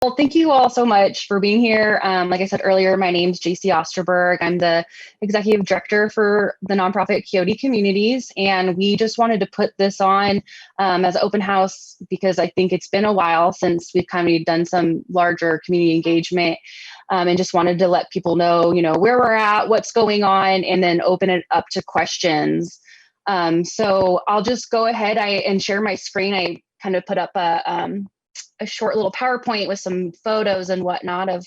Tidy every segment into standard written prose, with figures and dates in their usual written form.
Well, thank you all so much for being here. Like I said earlier, my name's JC Osterberg. I'm the executive director for the nonprofit Kyoto Communities, and we just wanted to put this on as an open house because I think it's been a while since we've kind of done some larger community engagement, and just wanted to let people know, where we're at, what's going on, and then open it up to questions. So I'll just go ahead and share my screen. I kind of put up a short little PowerPoint with some photos and whatnot of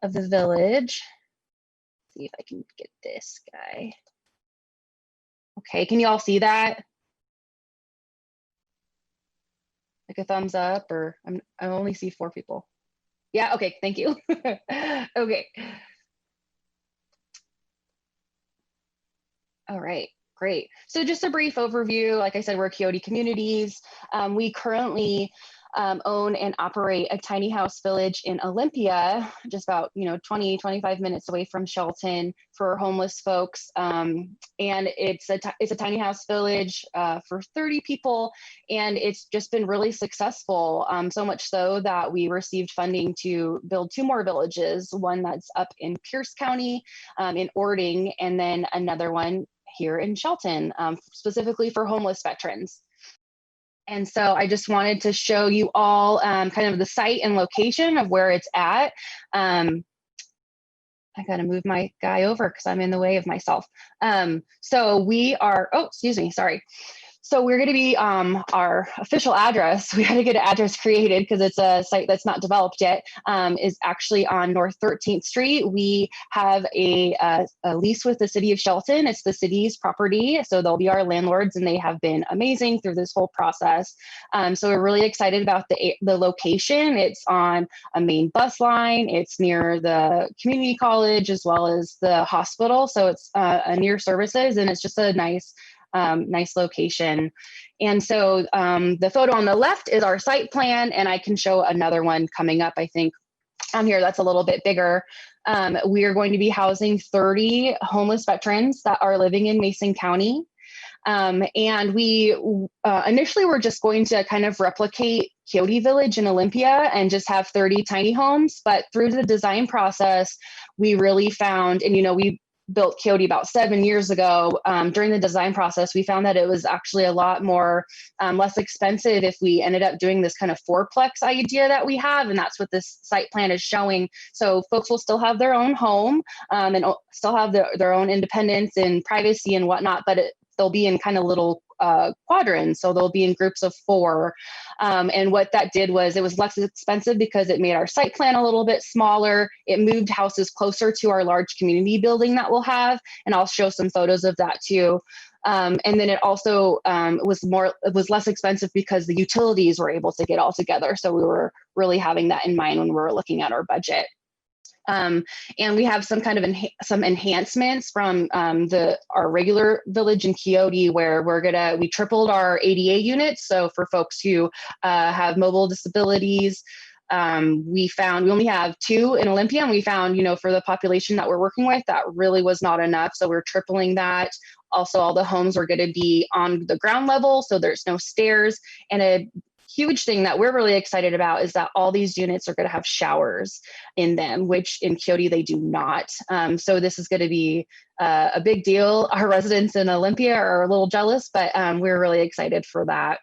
the village. See if I can get this guy. Okay, can you all see that? Like a thumbs up, or I only see 4 people. Yeah, okay, thank you. Okay. All right, great. So just a brief overview. Like I said, we're Kyoto Communities. We currently own and operate a tiny house village in Olympia, just about 20-25 minutes away from Shelton, for homeless folks. And it's a tiny house village for 30 people, and it's just been really successful. So much so that we received funding to build 2 more villages, one that's up in Pierce County in Ording, and then another one here in Shelton, specifically for homeless veterans. And so I just wanted to show you all kind of the site and location of where it's at. I got to move my guy over because I'm in the way of myself. So we are, oh, excuse me, sorry. So we're going to be our official address. We had to get an address created because it's a site that's not developed yet. Is actually on North 13th Street. We have a lease with the city of Shelton. It's the city's property, so they'll be our landlords, and they have been amazing through this whole process. So we're really excited about the location. It's on a main bus line. It's near the community college as well as the hospital. So it's near services, and it's just a nice location. And so the photo on the left is our site plan, and I can show another one coming up, I think, on here that's a little bit bigger. We are going to be housing 30 homeless veterans that are living in Mason County. And we initially were just going to kind of replicate Kyoto Village in Olympia and just have 30 tiny homes. But through the design process, we really found, and we built Kyoto about 7 years ago. During the design process, we found that it was actually a lot more less expensive if we ended up doing this kind of 4-plex idea that we have, and that's what this site plan is showing. So folks will still have their own home and still have their own independence and privacy and whatnot, but they'll be in kind of little quadrants. So they'll be in groups of 4. And what that did was it was less expensive because it made our site plan a little bit smaller. It moved houses closer to our large community building that we'll have. And I'll show some photos of that too. And then it also was less expensive because the utilities were able to get all together. So we were really having that in mind when we were looking at our budget. And we have some kind of some enhancements from our regular village in Kyoto, where we tripled our ADA units. So for folks who have mobile disabilities, we only have 2 in Olympia, and we found, for the population that we're working with, that really was not enough. So we're tripling that. Also, all the homes are going to be on the ground level, so there's no stairs. And a huge thing that we're really excited about is that all these units are going to have showers in them, which in Kyoto they do not. So this is going to be a big deal. Our residents in Olympia are a little jealous, but we're really excited for that.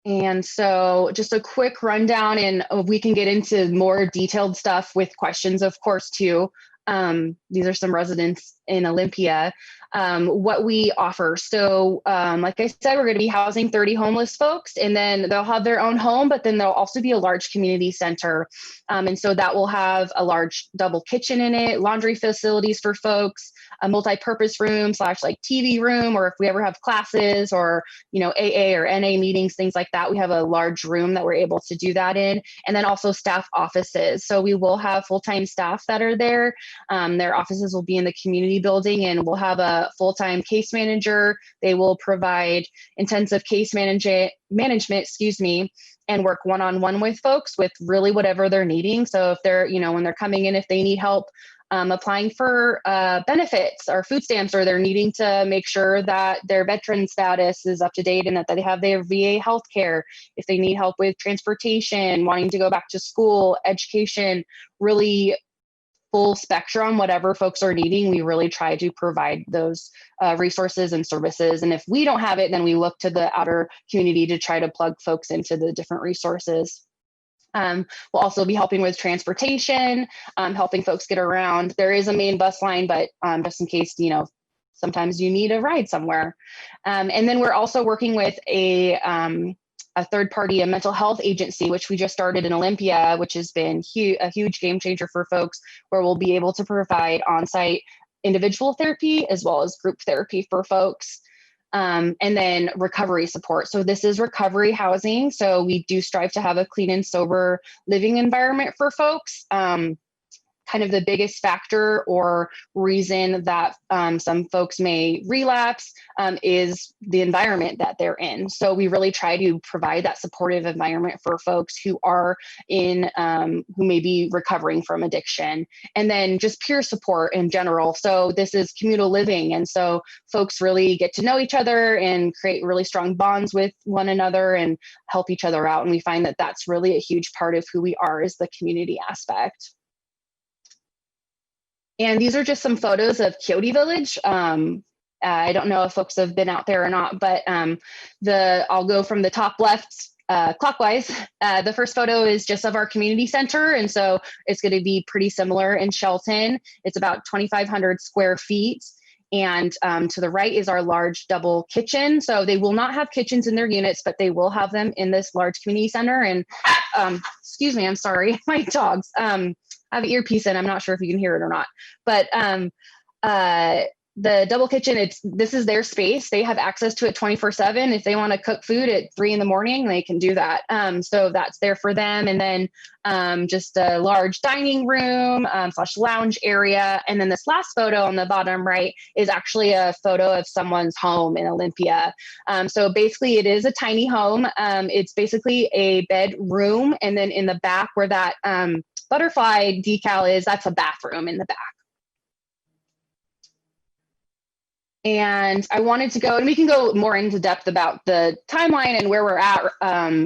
And so just a quick rundown, and we can get into more detailed stuff with questions, of course, too. These are some residents in Olympia. What we offer. So like I said, we're going to be housing 30 homeless folks, and then they'll have their own home, but then there'll also be a large community center. And so that will have a large double kitchen in it, laundry facilities for folks, a multi-purpose room / like TV room, or if we ever have classes or, AA or NA meetings, things like that, we have a large room that we're able to do that in. And then also staff offices. So we will have full-time staff that are there. Their offices will be in the community building, and we'll have a full-time case manager. They will provide intensive case management, and work one-on-one with folks with really whatever they're needing. So if they're, when they're coming in, if they need help applying for benefits or food stamps, or they're needing to make sure that their veteran status is up to date and that they have their VA health care, if they need help with transportation, wanting to go back to school, education, really full spectrum, whatever folks are needing, we really try to provide those resources and services. And if we don't have it, then we look to the outer community to try to plug folks into the different resources. We'll also be helping with transportation, helping folks get around. There is a main bus line, but just in case, sometimes you need a ride somewhere. And then we're also working with a third party, a mental health agency, which we just started in Olympia, which has been a huge game changer for folks, where we'll be able to provide on-site individual therapy as well as group therapy for folks. And then recovery support. So this is recovery housing. So we do strive to have a clean and sober living environment for folks. Kind of the biggest factor or reason that some folks may relapse is the environment that they're in. So we really try to provide that supportive environment for folks who are who may be recovering from addiction, and then just peer support in general. So this is communal living. And so folks really get to know each other and create really strong bonds with one another and help each other out. And we find that that's really a huge part of who we are, is the community aspect. And these are just some photos of Kyoto Village. I don't know if folks have been out there or not, but I'll go from the top left clockwise. The first photo is just of our community center. And so it's going to be pretty similar in Shelton. It's about 2,500 square feet. And to the right is our large double kitchen. So they will not have kitchens in their units, but they will have them in this large community center. And excuse me, I'm sorry, my dogs. I have an earpiece in. I'm not sure if you can hear it or not, but the double kitchen, this is their space. They have access to it 24/7. If they want to cook food at 3 a.m, they can do that. So that's there for them. And then just a large dining room / lounge area. And then this last photo on the bottom right is actually a photo of someone's home in Olympia. So basically it is a tiny home. It's basically a bedroom. And then in the back where that butterfly decal is, that's a bathroom in the back. And I wanted to go, and we can go more into depth about the timeline and where we're at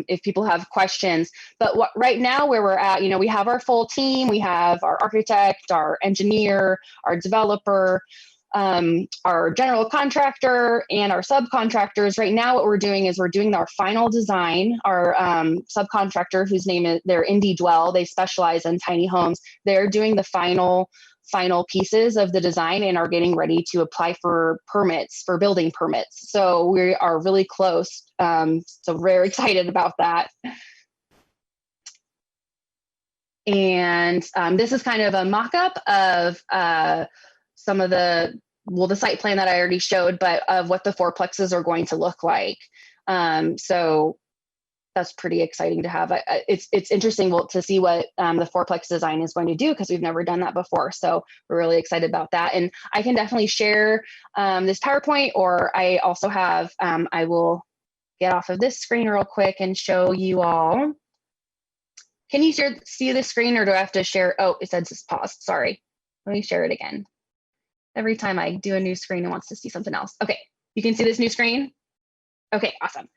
if people have questions. But right now where we're at, we have our full team. We have our architect, our engineer, our developer, our general contractor, and our subcontractors. Right now what we're doing is we're doing our final design. Our subcontractor, whose name is, they're Indie Dwell, they specialize in tiny homes. They're doing the final pieces of the design and are getting ready to apply for permits, for building permits. So we are really close. So very excited about that. And this is kind of a mock-up of some of the site plan that I already showed, but of what the fourplexes are going to look like. So that's pretty exciting to have. It's interesting to see what the fourplex design is going to do, because we've never done that before. So we're really excited about that. And I can definitely share this PowerPoint, or I also have, I will get off of this screen real quick and show you all. Can you see the screen, or do I have to share? Oh, it says it's paused. Sorry. Let me share it again. Every time I do a new screen, it wants to see something else. Okay, you can see this new screen? Okay, awesome.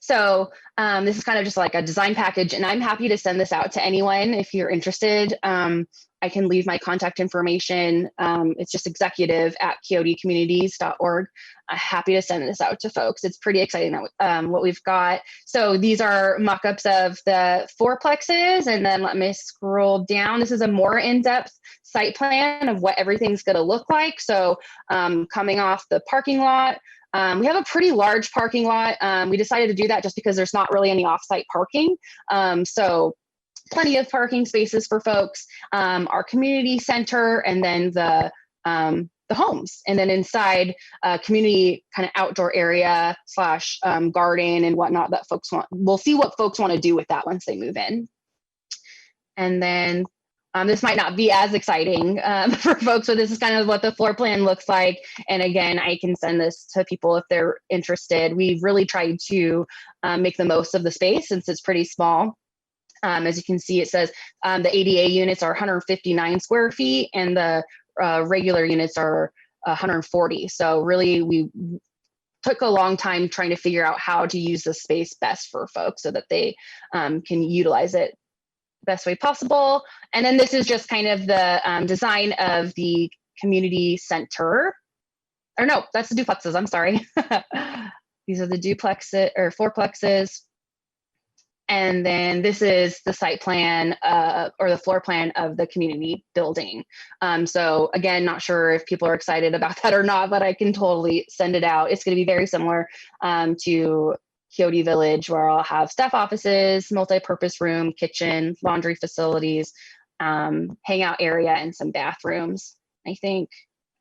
So this is kind of just like a design package, and I'm happy to send this out to anyone if you're interested. I can leave my contact information. It's just executive@kyotocommunities.org. I'm happy to send this out to folks. It's pretty exciting that, what we've got. So these are mock-ups of the fourplexes, and then let me scroll down. This is a more in-depth site plan of what everything's going to look like. So coming off the parking lot, we have a pretty large parking lot. We decided to do that just because there's not really any off-site parking. So plenty of parking spaces for folks, our community center, and then the homes. And then inside community kind of outdoor area / garden and whatnot that folks want. We'll see what folks want to do with that once they move in. And then this might not be as exciting for folks, but this is kind of what the floor plan looks like. And again, I can send this to people if they're interested. We've really tried to make the most of the space since it's pretty small. As you can see, it says the ADA units are 159 square feet and the regular units are 140. So really, we took a long time trying to figure out how to use the space best for folks so that they can utilize it best way possible. And then this is just kind of the design of the community center. Or no, that's the duplexes, I'm sorry. These are the duplexes or fourplexes. And then this is the site plan or the floor plan of the community building. So again, not sure if people are excited about that or not, but I can totally send it out. It's going to be very similar to Kyoto Village, where I'll have staff offices, multi-purpose room, kitchen, laundry facilities, hangout area, and some bathrooms, I think.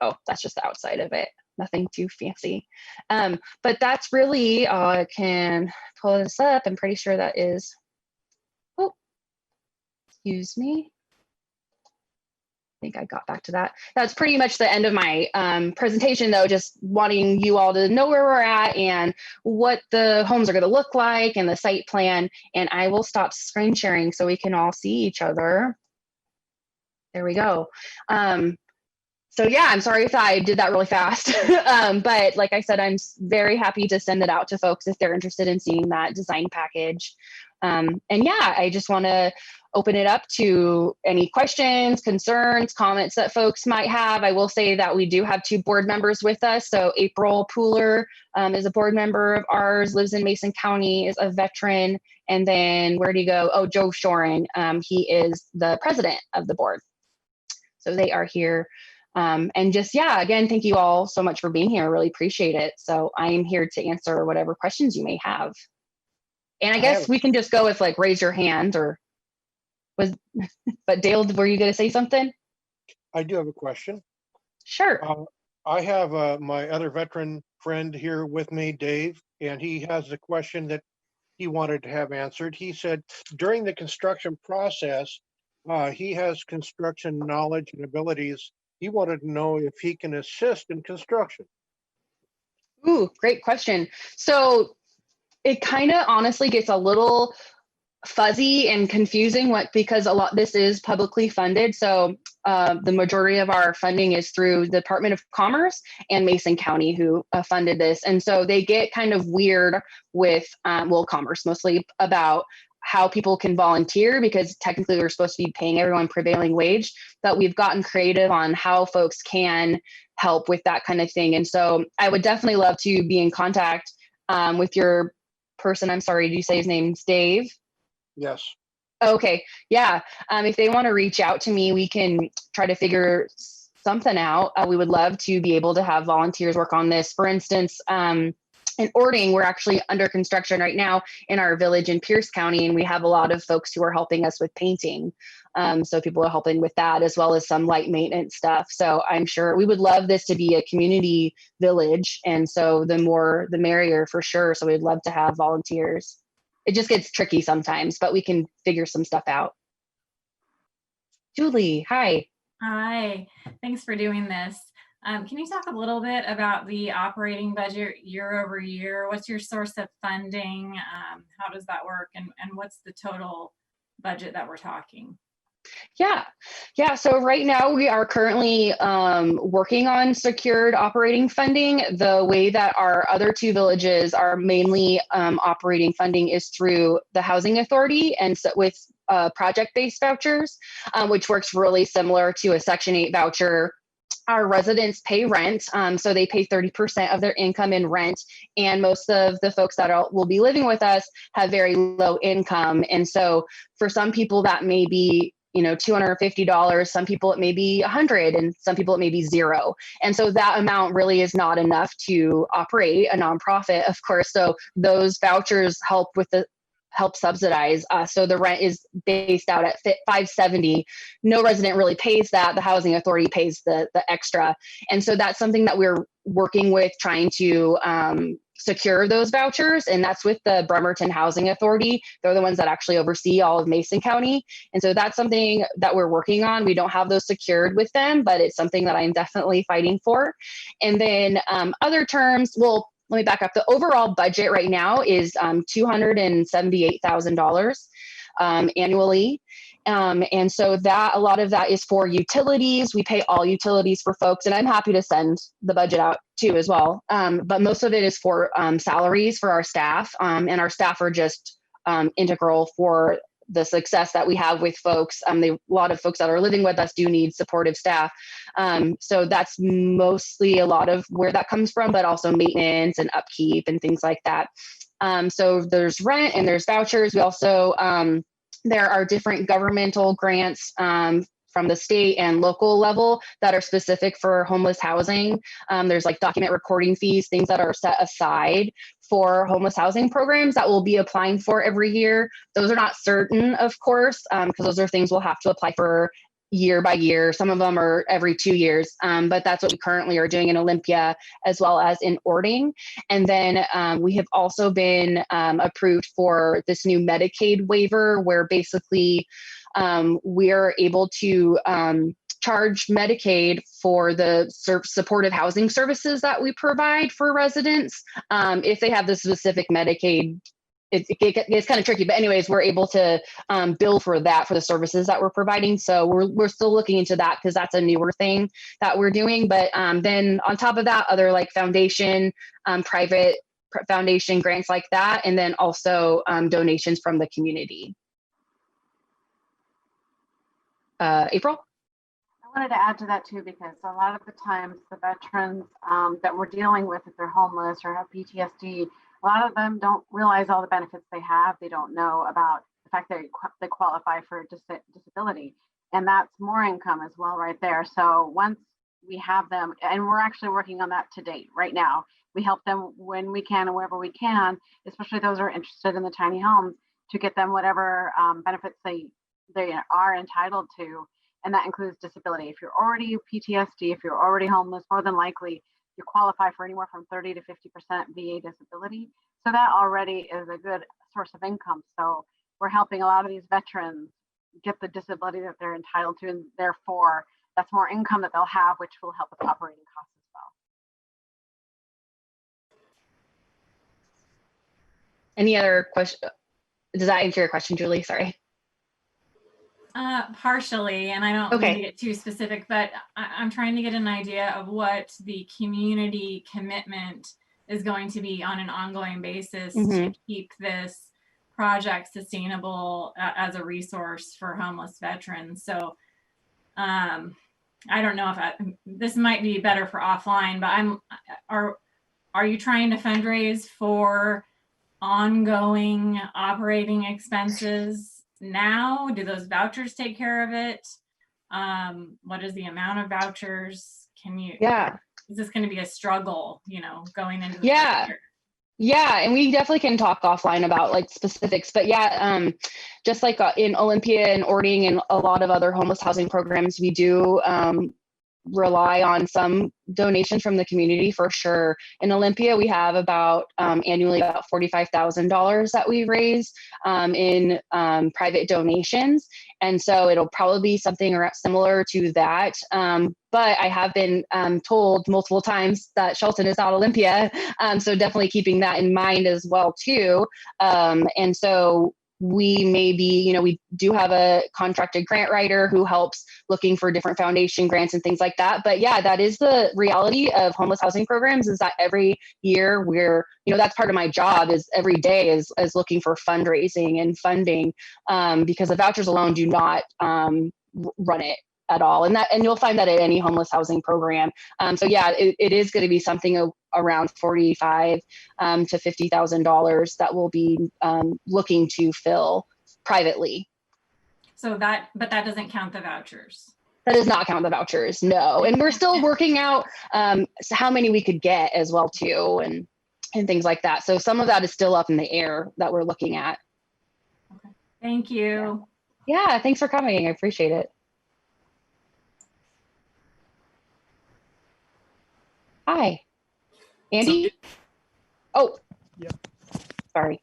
Oh, that's just the outside of it. Nothing too fancy. But that's really, I can pull this up. I'm pretty sure that is, oh, excuse me. I think I got back to that. That's pretty much the end of my presentation, though, just wanting you all to know where we're at and what the homes are going to look like and the site plan. And I will stop screen sharing so we can all see each other. There we go. So yeah, I'm sorry if I did that really fast, but like I said, I'm very happy to send it out to folks if they're interested in seeing that design package. And yeah, I just want to open it up to any questions, concerns, comments that folks might have. I will say that we do have 2 board members with us. So April Pooler is a board member of ours, lives in Mason County, is a veteran. And then where do you go? Oh, Joe Shoren, he is the president of the board. So they are here. And just, yeah, again, thank you all so much for being here. I really appreciate it. So I am here to answer whatever questions you may have. And I guess we can just go with like, raise your hand or but Dale, were you going to say something? I do have a question. Sure. I have my other veteran friend here with me, Dave, and he has a question that he wanted to have answered. He said during the construction process, he has construction knowledge and abilities. He wanted to know if he can assist in construction. Ooh, great question. So it kind of honestly gets a little fuzzy and confusing because this is publicly funded. So the majority of our funding is through the Department of Commerce and Mason County, who funded this. And so they get kind of weird with, commerce mostly, about how people can volunteer, because technically we're supposed to be paying everyone prevailing wage, but we've gotten creative on how folks can help with that kind of thing. And so I would definitely love to be in contact with your person. I'm sorry, did you say his name's Dave? Yes. Okay. Yeah. If they want to reach out to me, we can try to figure something out. We would love to be able to have volunteers work on this. For instance, in Ording, we're actually under construction right now in our village in Pierce County, and we have a lot of folks who are helping us with painting. So people are helping with that, as well as some light maintenance stuff. So I'm sure we would love this to be a community village. And so the more, the merrier for sure. So we'd love to have volunteers. It just gets tricky sometimes, but we can figure some stuff out. Julie, hi. Hi, thanks for doing this. Can you talk a little bit about the operating budget year over year? What's your source of funding? How does that work? And what's the total budget that we're talking? Yeah. So right now we are currently working on secured operating funding. The way that our other 2 villages are mainly operating funding is through the Housing Authority, and so with project-based vouchers, which works really similar to a Section 8 voucher. Our residents pay rent, so they pay 30% of their income in rent, and most of the folks that will be living with us have very low income. And so for some people that may be $250, some people it may be $100, and some people it may be $0. And so that amount really is not enough to operate a nonprofit, of course. So those vouchers help subsidize. So the rent is based out at $570. No resident really pays that. The Housing Authority pays the extra. And so that's something that we're working with, trying to secure those vouchers. And that's with the Bremerton Housing Authority. They're the ones that actually oversee all of Mason County. And so that's something that we're working on. We don't have those secured with them, but it's something that I'm definitely fighting for. And then other terms, let me back up. The overall budget right now is $278,000. annually. And so that a lot of that is for utilities. We pay all utilities for folks, and I'm happy to send the budget out too as well. But most of it is for salaries for our staff, and our staff are just integral for the success that we have with folks. A lot of folks that are living with us do need supportive staff. So that's mostly a lot of where that comes from, but also maintenance and upkeep and things like that. So there's rent and there's vouchers. We also, there are different governmental grants from the state and local level that are specific for homeless housing. There's like document recording fees, things that are set aside for homeless housing programs that we'll be applying for every year. Those are not certain, of course, because those are things we'll have to apply for year by year. Some of them are every 2 years, but that's what we currently are doing in Olympia as well as in Ording. And then we have also been approved for this new Medicaid waiver, where basically we're able to charge Medicaid for the supportive housing services that we provide for residents. If they have the specific Medicaid, it gets kind of tricky, but anyways, we're able to bill for that, for the services that we're providing. So we're still looking into that because that's a newer thing that we're doing. But then on top of that, other like foundation, private foundation grants like that, and then also donations from the community. April? I wanted to add to that too, because a lot of the times the veterans that we're dealing with, if they're homeless or have PTSD, a lot of them don't realize all the benefits they have. They don't know about the fact that they qualify for disability, and that's more income as well right there. So once we have them, and we're actually working on that to date right now, we help them when we can and wherever we can, especially those who are interested in the tiny homes, to get them whatever benefits they are entitled to. And that includes disability. If you're already PTSD, if you're already homeless, more than likely you qualify for anywhere from 30 to 50% VA disability. So that already is a good source of income. So we're helping a lot of these veterans get the disability that they're entitled to, and therefore that's more income that they'll have, which will help with operating costs as well. Any other question? Does that answer your question, Julie? Sorry. Partially, and I don't want to get too specific, but I'm trying to get an idea of what the community commitment is going to be on an ongoing basis to keep this project sustainable as a resource for homeless veterans. So I don't know if this might be better for offline, but are you trying to fundraise for ongoing operating expenses now? Do those vouchers take care of it? What is the amount of vouchers? Is this going to be a struggle, going into the future? Yeah, and we definitely can talk offline about like specifics, but just like in Olympia and Ording and a lot of other homeless housing programs, we do rely on some donations from the community for sure. In Olympia, we have about annually about $45,000 that we raise in private donations. And so it'll probably be something similar to that. But I have been told multiple times that Shelton is not Olympia. So definitely keeping that in mind as well too. And so we we do have a contracted grant writer who helps looking for different foundation grants and things like that. But yeah, that is the reality of homeless housing programs, is that every year that's part of my job, is every day is looking for fundraising and funding, because the vouchers alone do not run it at all. And you'll find that at any homeless housing program. So yeah, it is going to be something around $45,000 to $50,000 that we'll be looking to fill privately. So but that doesn't count the vouchers. That does not count the vouchers, no. And we're still working out how many we could get as well too, and things like that. So some of that is still up in the air that we're looking at. Okay. Thank you. Yeah, thanks for coming. I appreciate it. Hi, Andy. Yep. Sorry.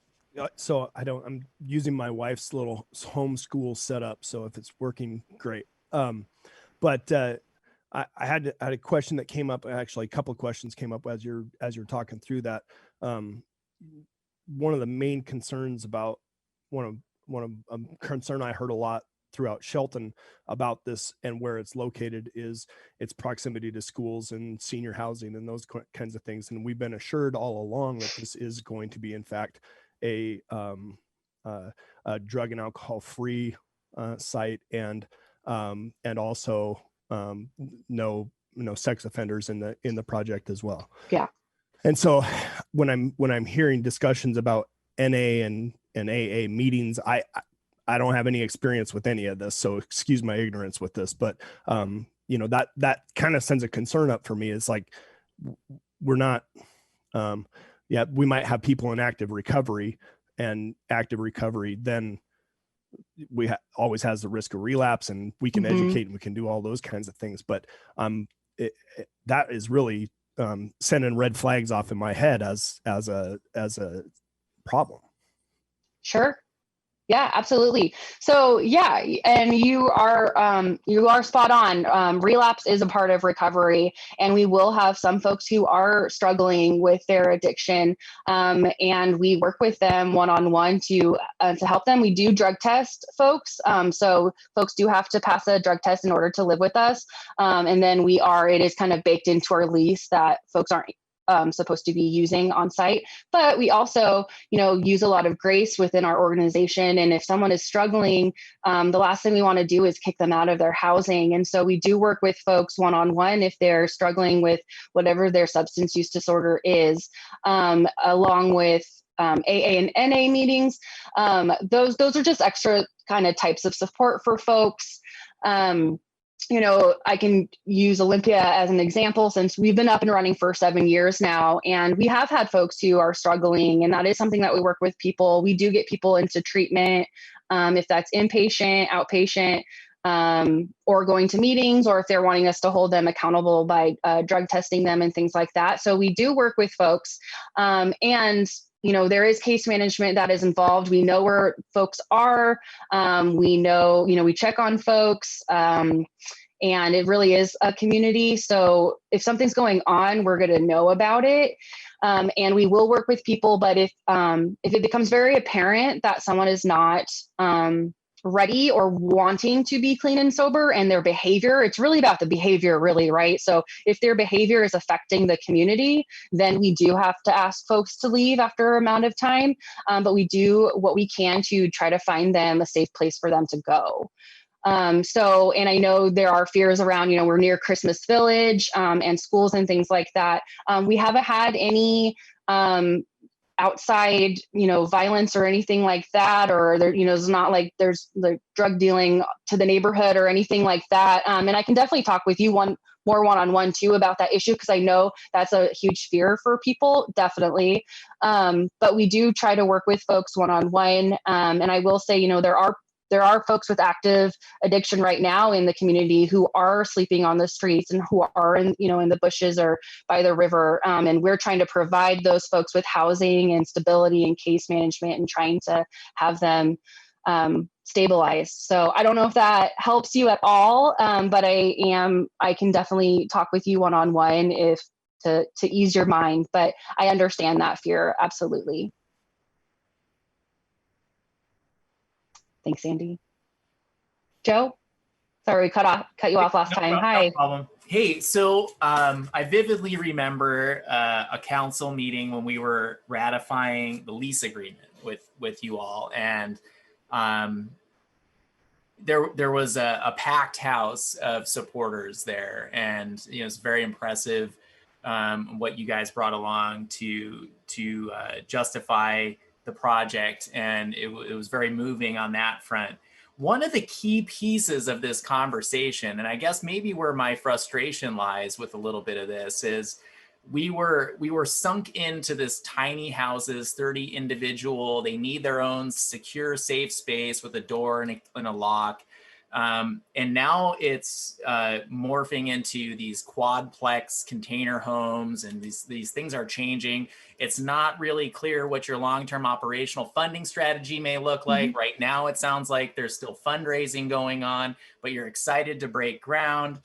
So I'm using my wife's little homeschool setup. So if it's working, great. But I had a question that came up. Actually, a couple of questions came up as you're talking through that. One of the main concerns about one concern I heard a lot throughout Shelton about this and where it's located is its proximity to schools and senior housing and those kinds of things. And we've been assured all along that this is going to be, in fact, a drug and alcohol free site, and also no sex offenders in the project as well. Yeah. And so when I'm hearing discussions about NA and AA meetings, I don't have any experience with any of this, so excuse my ignorance with this, but that kind of sends a concern up for me. It's like, we're not, we might have people in active recovery, and active recovery then always has the risk of relapse, and we can educate and we can do all those kinds of things. But that is really sending red flags off in my head as a problem. Sure. Yeah, absolutely. So yeah, and you are spot on. Relapse is a part of recovery, and we will have some folks who are struggling with their addiction, and we work with them one-on-one to help them. We do drug test folks, so folks do have to pass a drug test in order to live with us, and then it is kind of baked into our lease that folks aren't supposed to be using on site. But we also, use a lot of grace within our organization. And if someone is struggling, the last thing we want to do is kick them out of their housing. And so we do work with folks one-on-one if they're struggling with whatever their substance use disorder is, along with AA and NA meetings. Those are just extra kind of types of support for folks. I can use Olympia as an example, since we've been up and running for 7 years now, and we have had folks who are struggling, and that is something that we work with people. We do get people into treatment, if that's inpatient, outpatient, or going to meetings, or if they're wanting us to hold them accountable by drug testing them and things like that. So we do work with folks, and there is case management that is involved. We know where folks are. We know, we check on folks, and it really is a community. So if something's going on, we're going to know about it. And we will work with people. But if it becomes very apparent that someone is not ready or wanting to be clean and sober, and their behavior, it's really about the behavior, really, right? So if their behavior is affecting the community, then we do have to ask folks to leave after an amount of time. But we do what we can to try to find them a safe place for them to go. And I know there are fears around, we're near Christmas Village, and schools and things like that. We haven't had any outside, violence or anything like that, or there, it's not like there's like drug dealing to the neighborhood or anything like that. And I can definitely talk with you more one-on-one too about that issue, because I know that's a huge fear for people, definitely. But we do try to work with folks one-on-one. And I will say, there are folks with active addiction right now in the community who are sleeping on the streets and who are in the bushes or by the river. And we're trying to provide those folks with housing and stability and case management, and trying to have them stabilized. So I don't know if that helps you at all, but I can definitely talk with you one-on-one to ease your mind, but I understand that fear. Absolutely. Thanks, Andy. Joe? Sorry, we cut you off last time. Hi. No problem. Hey, so I vividly remember a council meeting when we were ratifying the lease agreement with you all, and there was a packed house of supporters there, and it's very impressive what you guys brought along to justify the project, and it was very moving on that front. One of the key pieces of this conversation, and I guess maybe where my frustration lies with a little bit of this, is we were sunk into this tiny houses, 30 individual. They need their own secure, safe space with a door and a lock. And now it's morphing into these quadplex container homes, and these things are changing. It's not really clear what your long-term operational funding strategy may look like. Right now, it sounds like there's still fundraising going on, but you're excited to break ground.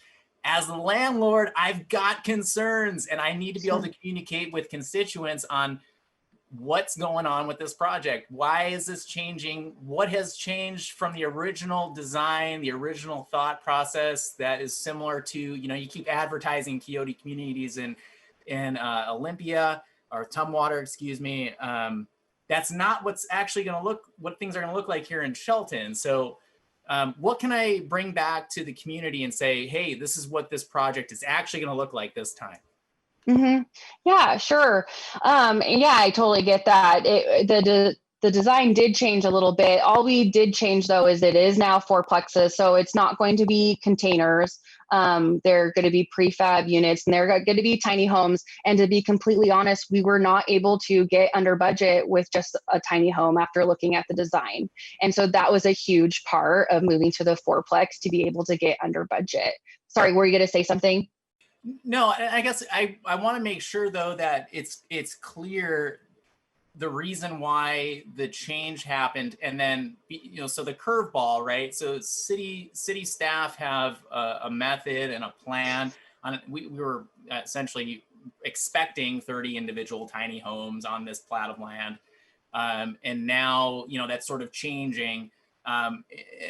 As the landlord, I've got concerns, and I need to be able to communicate with constituents on what's going on with this project? Why is this changing? What has changed from the original design, the original thought process that is similar to, you keep advertising Kyoto communities in Olympia or Tumwater, excuse me. That's not what's actually what things are going to look like here in Shelton. So what can I bring back to the community and say, hey, this is what this project is actually going to look like this time? Mm-hmm. Yeah, sure. Yeah, I totally get that. The design did change a little bit. All we did change though is it is now fourplexes, so it's not going to be containers. They're going to be prefab units, and they're going to be tiny homes. And to be completely honest, we were not able to get under budget with just a tiny home after looking at the design. And so that was a huge part of moving to the fourplex, to be able to get under budget. Sorry, were you going to say something? No, I guess I want to make sure though that it's clear the reason why the change happened, and then so the curveball, right? So city staff have a method and a plan. We were essentially expecting 30 individual tiny homes on this plat of land, and now that's sort of changing.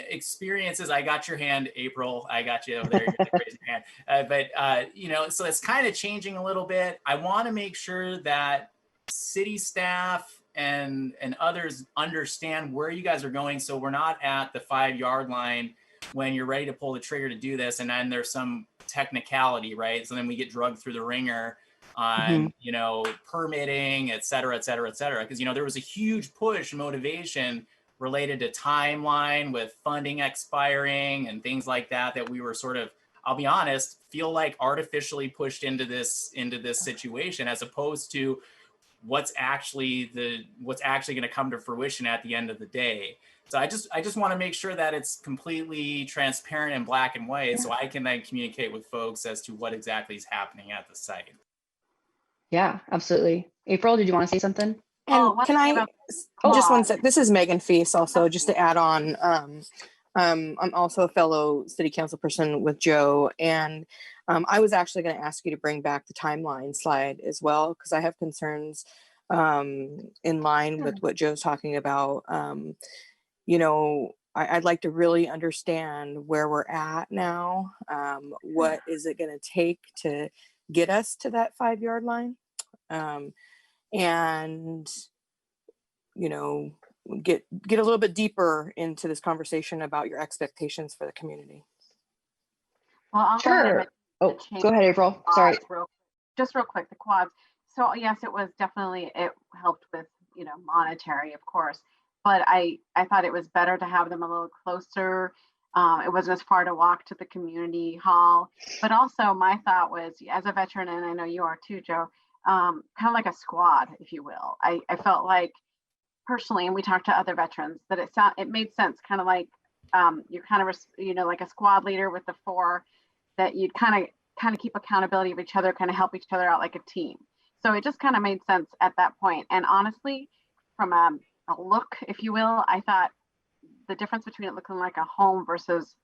Experiences. I got your hand, April. I got you over there. You're raising your hand. But so it's kind of changing a little bit. I want to make sure that city staff and others understand where you guys are going, so we're not at the 5-yard line when you're ready to pull the trigger to do this, and then there's some technicality, right? So then we get drugged through the ringer on permitting, et cetera, et cetera, et cetera. Because there was a huge push motivation related to timeline with funding expiring and things like that we were sort of, I'll be honest, feel like artificially pushed into this situation, as opposed to what's actually going to come to fruition at the end of the day. So I just want to make sure that it's completely transparent and black and white, so I can then communicate with folks as to what exactly is happening at the site. Yeah, absolutely. April, did you want to say something? And can I just one sec? This is Megan Feast, also just to add on. I'm also a fellow city council person with Joe, and I was actually going to ask you to bring back the timeline slide as well, because I have concerns in line with what Joe's talking about. I'd like to really understand where we're at now. What is it going to take to get us to that 5-yard line? And get a little bit deeper into this conversation about your expectations for the community. Well, I'll Sure. Oh, go ahead, April. Sorry. Just real quick, the quads. So yes, it was definitely, it helped with, monetary, of course, but I thought it was better to have them a little closer. It wasn't as far to walk to the community hall, but also my thought was, as a veteran, and I know you are too, Joe, kind of like a squad, if you will. I felt like personally, and we talked to other veterans, that it made sense, kind of like you're kind of like a squad leader with the 4, that you'd kind of keep accountability of each other, kind of help each other out like a team. So it just kind of made sense at that point. And honestly, from a look, if you will, I thought the difference between it looking like a home versus,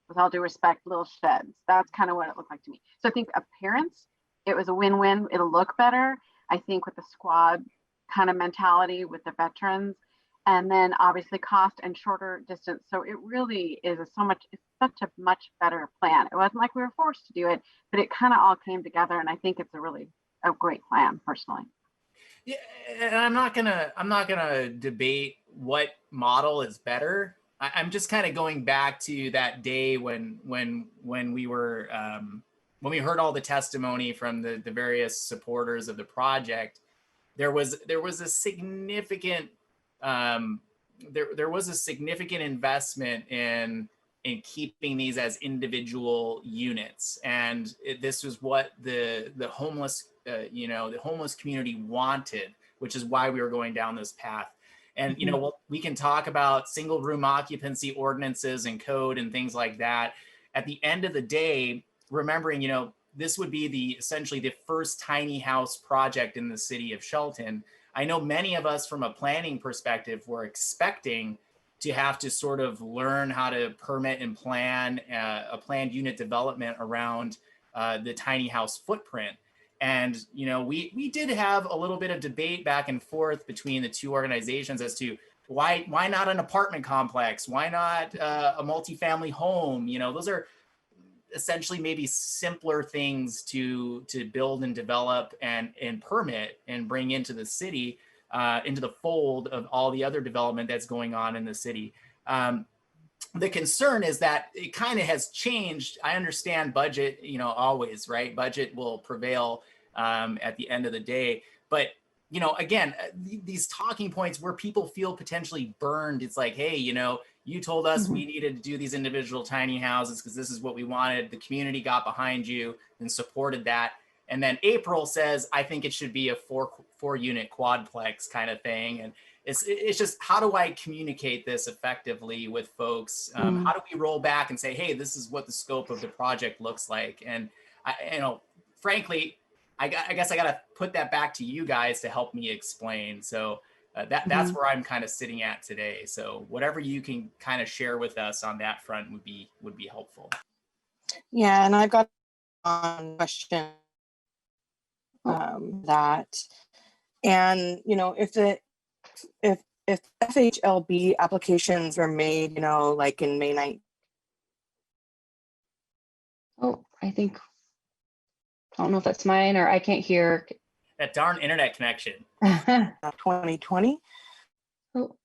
with all due respect, little sheds, that's kind of what it looked like to me. So I think appearance, it was a win-win. It'll look better. I think with the squad kind of mentality with the veterans, and then obviously cost and shorter distance. So it really is it's such a much better plan. It wasn't like we were forced to do it, but it kind of all came together. And I think it's a great plan personally. Yeah, and I'm not gonna debate what model is better. I'm just kind of going back to that day when we were when we heard all the testimony from the various supporters of the project. There was a significant there was a significant investment in keeping these as individual units, and this was what the homeless the homeless community wanted, which is why we were going down this path. And we can talk about single room occupancy ordinances and code and things like that. At the end of the day, remembering this would be essentially the first tiny house project in the city of Shelton. I know many of us from a planning perspective were expecting to have to sort of learn how to permit and plan a planned unit development around the tiny house footprint. And, we did have a little bit of debate back and forth between the two organizations as to why not an apartment complex? Why not a multifamily home? Those are essentially maybe simpler things to build and develop and permit and bring into the city, into the fold of all the other development that's going on in the city. The concern is that it kind of has changed. I understand budget, always, right? Budget will prevail at the end of the day. But, again, these talking points where people feel potentially burned, it's like, hey, you told us we needed to do these individual tiny houses because this is what we wanted. The community got behind you and supported that. And then April says, I think it should be a four unit quadplex kind of thing. And it's just, how do I communicate this effectively with folks? How do we roll back and say, hey, this is what the scope of the project looks like? And frankly, I guess I got to put that back to you guys to help me explain. So that's where I'm kind of sitting at today. So whatever you can kind of share with us on that front would be helpful. Yeah, and I've got a question that, and if FHLB applications are made, like in May 9th. Oh, I don't know if that's mine or I can't hear. That darn internet connection. 2020. Oh.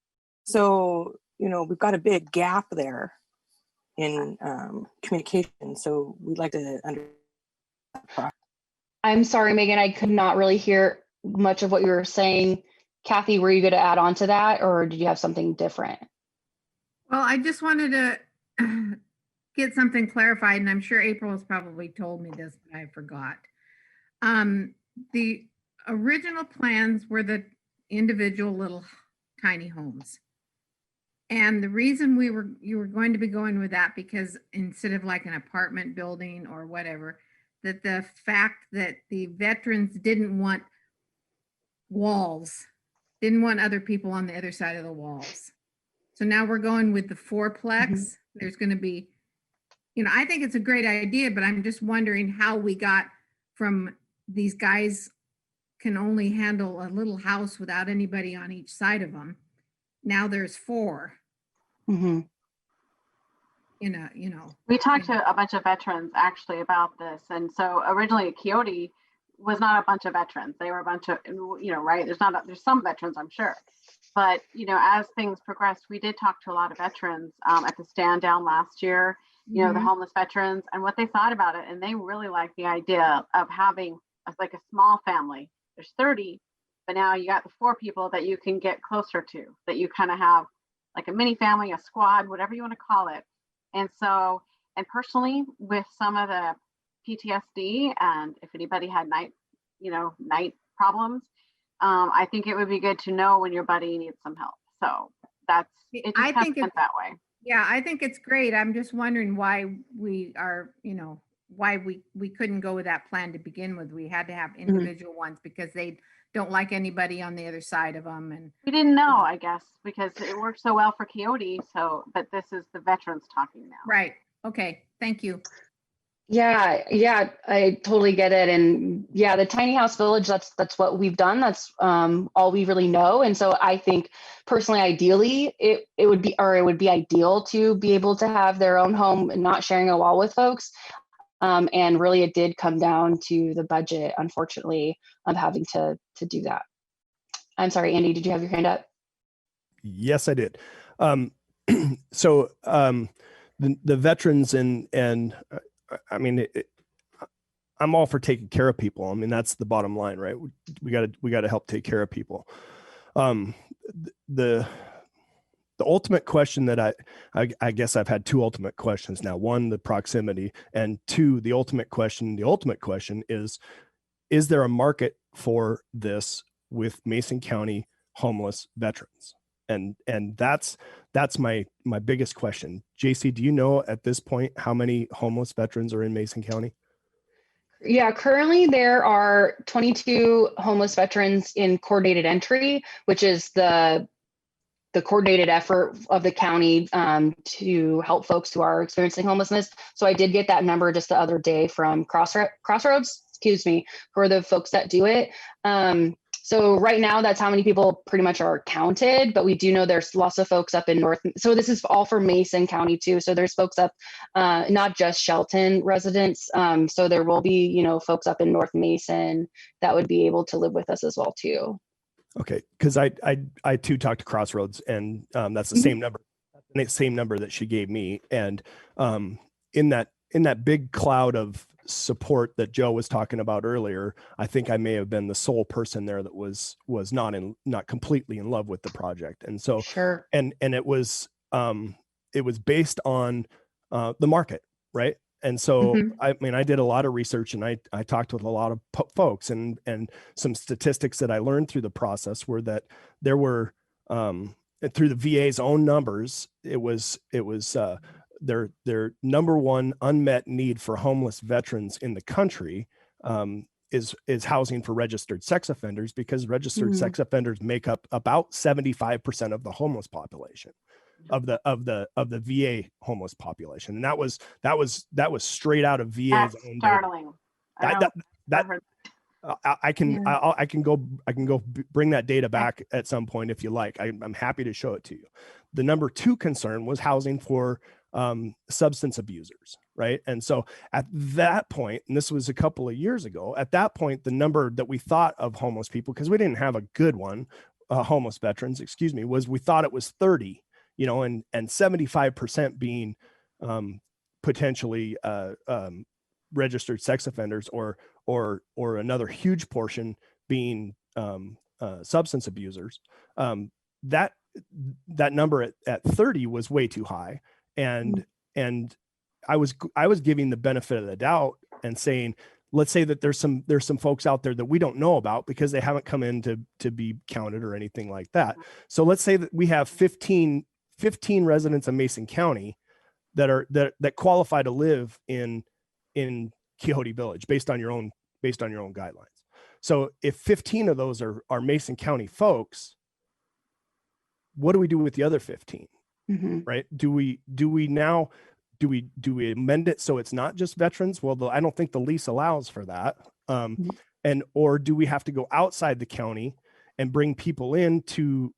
So, we've got a big gap there in communication. So we'd like to understand. I'm sorry, Megan, I could not really hear much of what you were saying. Kathy, were you going to add on to that or did you have something different? Well, I just wanted to get something clarified, and I'm sure April has probably told me this, but I forgot. The original plans were the individual little tiny homes. And the reason you were going to be going with that, because instead of like an apartment building or whatever, that the fact that the veterans didn't want walls, didn't want other people on the other side of the walls. So now we're going with the fourplex. There's going to be, I think it's a great idea, but I'm just wondering how we got from these guys can only handle a little house without anybody on each side of them. Now there's 4. We talked to a bunch of veterans actually about this. And so originally Kyoto was not a bunch of veterans. They were a bunch of, right. There's some veterans, I'm sure. But, as things progressed, we did talk to a lot of veterans at the stand down last year, the homeless veterans and what they thought about it. And they really liked the idea of having like a small family. There's 30, but now you got the 4 people that you can get closer to, that you kind of have like a mini family, a squad, whatever you want to call it. And so, and personally with some of the PTSD and if anybody had night problems, I think it would be good to know when your buddy needs some help. So I think it's that way. Yeah, I think it's great. I'm just wondering why we are, why we couldn't go with that plan to begin with. We had to have individual ones because they don't like anybody on the other side of them. And we didn't know, I guess, because it worked so well for Kyoto. So, but this is the veterans talking now. Right. Okay. Thank you. Yeah, I totally get it. And yeah, the tiny house village, that's what we've done. That's all we really know. And so I think personally, ideally, it would be ideal to be able to have their own home and not sharing a wall with folks. And really it did come down to the budget, unfortunately, of having to do that. I'm sorry, Andy, did you have your hand up? Yes, I did. So the veterans and I mean, I'm all for taking care of people. I mean, that's the bottom line, right? We got to help take care of people. The ultimate question that I guess I've had 2 ultimate questions now. 1, the proximity, and 2, the ultimate question. The ultimate question is there a market for this with Mason County homeless veterans? And that's my biggest question. JC, do you know at this point how many homeless veterans are in Mason County? Yeah, currently there are 22 homeless veterans in coordinated entry, which is the coordinated effort of the county to help folks who are experiencing homelessness. So I did get that number just the other day from Crossroads. excuse me, for the folks that do it. So right now, that's how many people pretty much are counted, but we do know there's lots of folks up in North. So this is all for Mason County too. So there's folks up, not just Shelton residents. So there will be, you know, folks up in North Mason that would be able to live with us as well too. Okay, because I too talked to Crossroads, and that's the same number, same number that she gave me, and in that big cloud of support that Joe was talking about earlier, I think I may have been the sole person there that was not completely in love with the project, and so Sure. and it was based on the market, right? And so I mean, I did a lot of research, and I talked with a lot of folks, and some statistics that I learned through the process were that there were through the VA's own numbers, it was their number one unmet need for homeless veterans in the country is housing for registered sex offenders, because registered sex offenders make up about 75% of the homeless population, of the VA homeless population. And that was straight out of VA's own startling. I can go bring that data back at some point if you like. I'm happy to show it to you. The number two concern was housing for substance abusers, right? And so at that point, and this was a couple of years ago, at that point, the number that we thought of homeless people, because we didn't have a good one, homeless veterans, excuse me, was we thought it was 30, you know, and 75% being potentially registered sex offenders, or another huge portion being substance abusers. That number at 30 was way too high. And I was giving the benefit of the doubt and saying, let's say that there's some folks out there that we don't know about because they haven't come in to be counted or anything like that. So let's say that we have 15 residents of Mason County that qualify to live in Quixote Village based on your own guidelines. So if 15 of those are Mason County folks, what do we do with the other 15? Right? Do we amend it so it's not just veterans? Well, I don't think the lease allows for that. Or do we have to go outside the county and bring people in to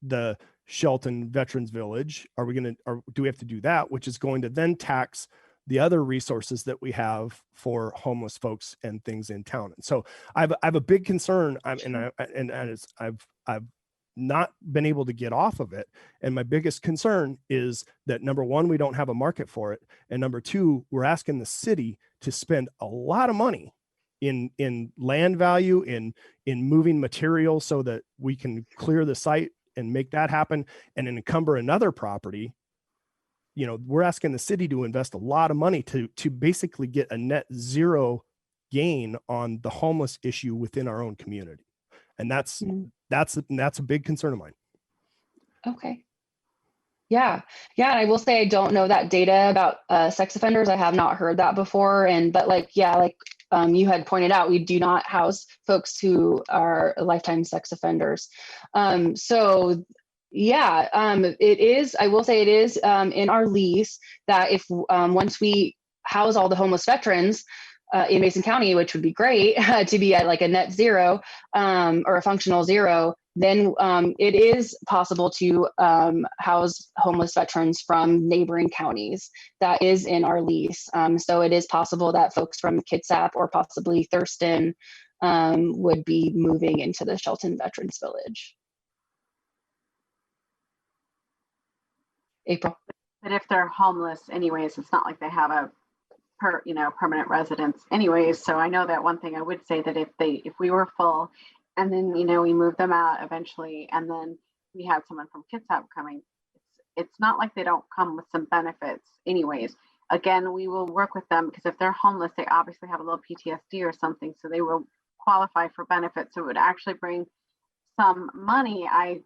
the Shelton Veterans Village? Or do we have to do that, which is going to then tax the other resources that we have for homeless folks and things in town? And so I have a big concern, I've not been able to get off of it. And my biggest concern is that, number one, we don't have a market for it. And number two, we're asking the city to spend a lot of money in land value, in moving material so that we can clear the site and make that happen, and encumber another property. You know, we're asking the city to invest a lot of money to basically get a net zero gain on the homeless issue within our own community. And that's a big concern of mine. Okay. Yeah. And I will say, I don't know that data about sex offenders. I have not heard that before. But you had pointed out, we do not house folks who are lifetime sex offenders. It is, I will say it is in our lease that if once we house all the homeless veterans in Mason County, which would be great to be at like a net zero or a functional zero, then it is possible to house homeless veterans from neighboring counties. That is in our lease. So it is possible that folks from Kitsap or possibly Thurston would be moving into the Shelton Veterans Village. April. But if they're homeless anyways, it's not like they have a permanent residence anyways. So I know that one thing I would say, that if we were full and then, we moved them out eventually, and then we had someone from Kitsap coming, it's not like they don't come with some benefits anyways. Again, we will work with them, because if they're homeless, they obviously have a little PTSD or something, so they will qualify for benefits. So it would actually bring some money, I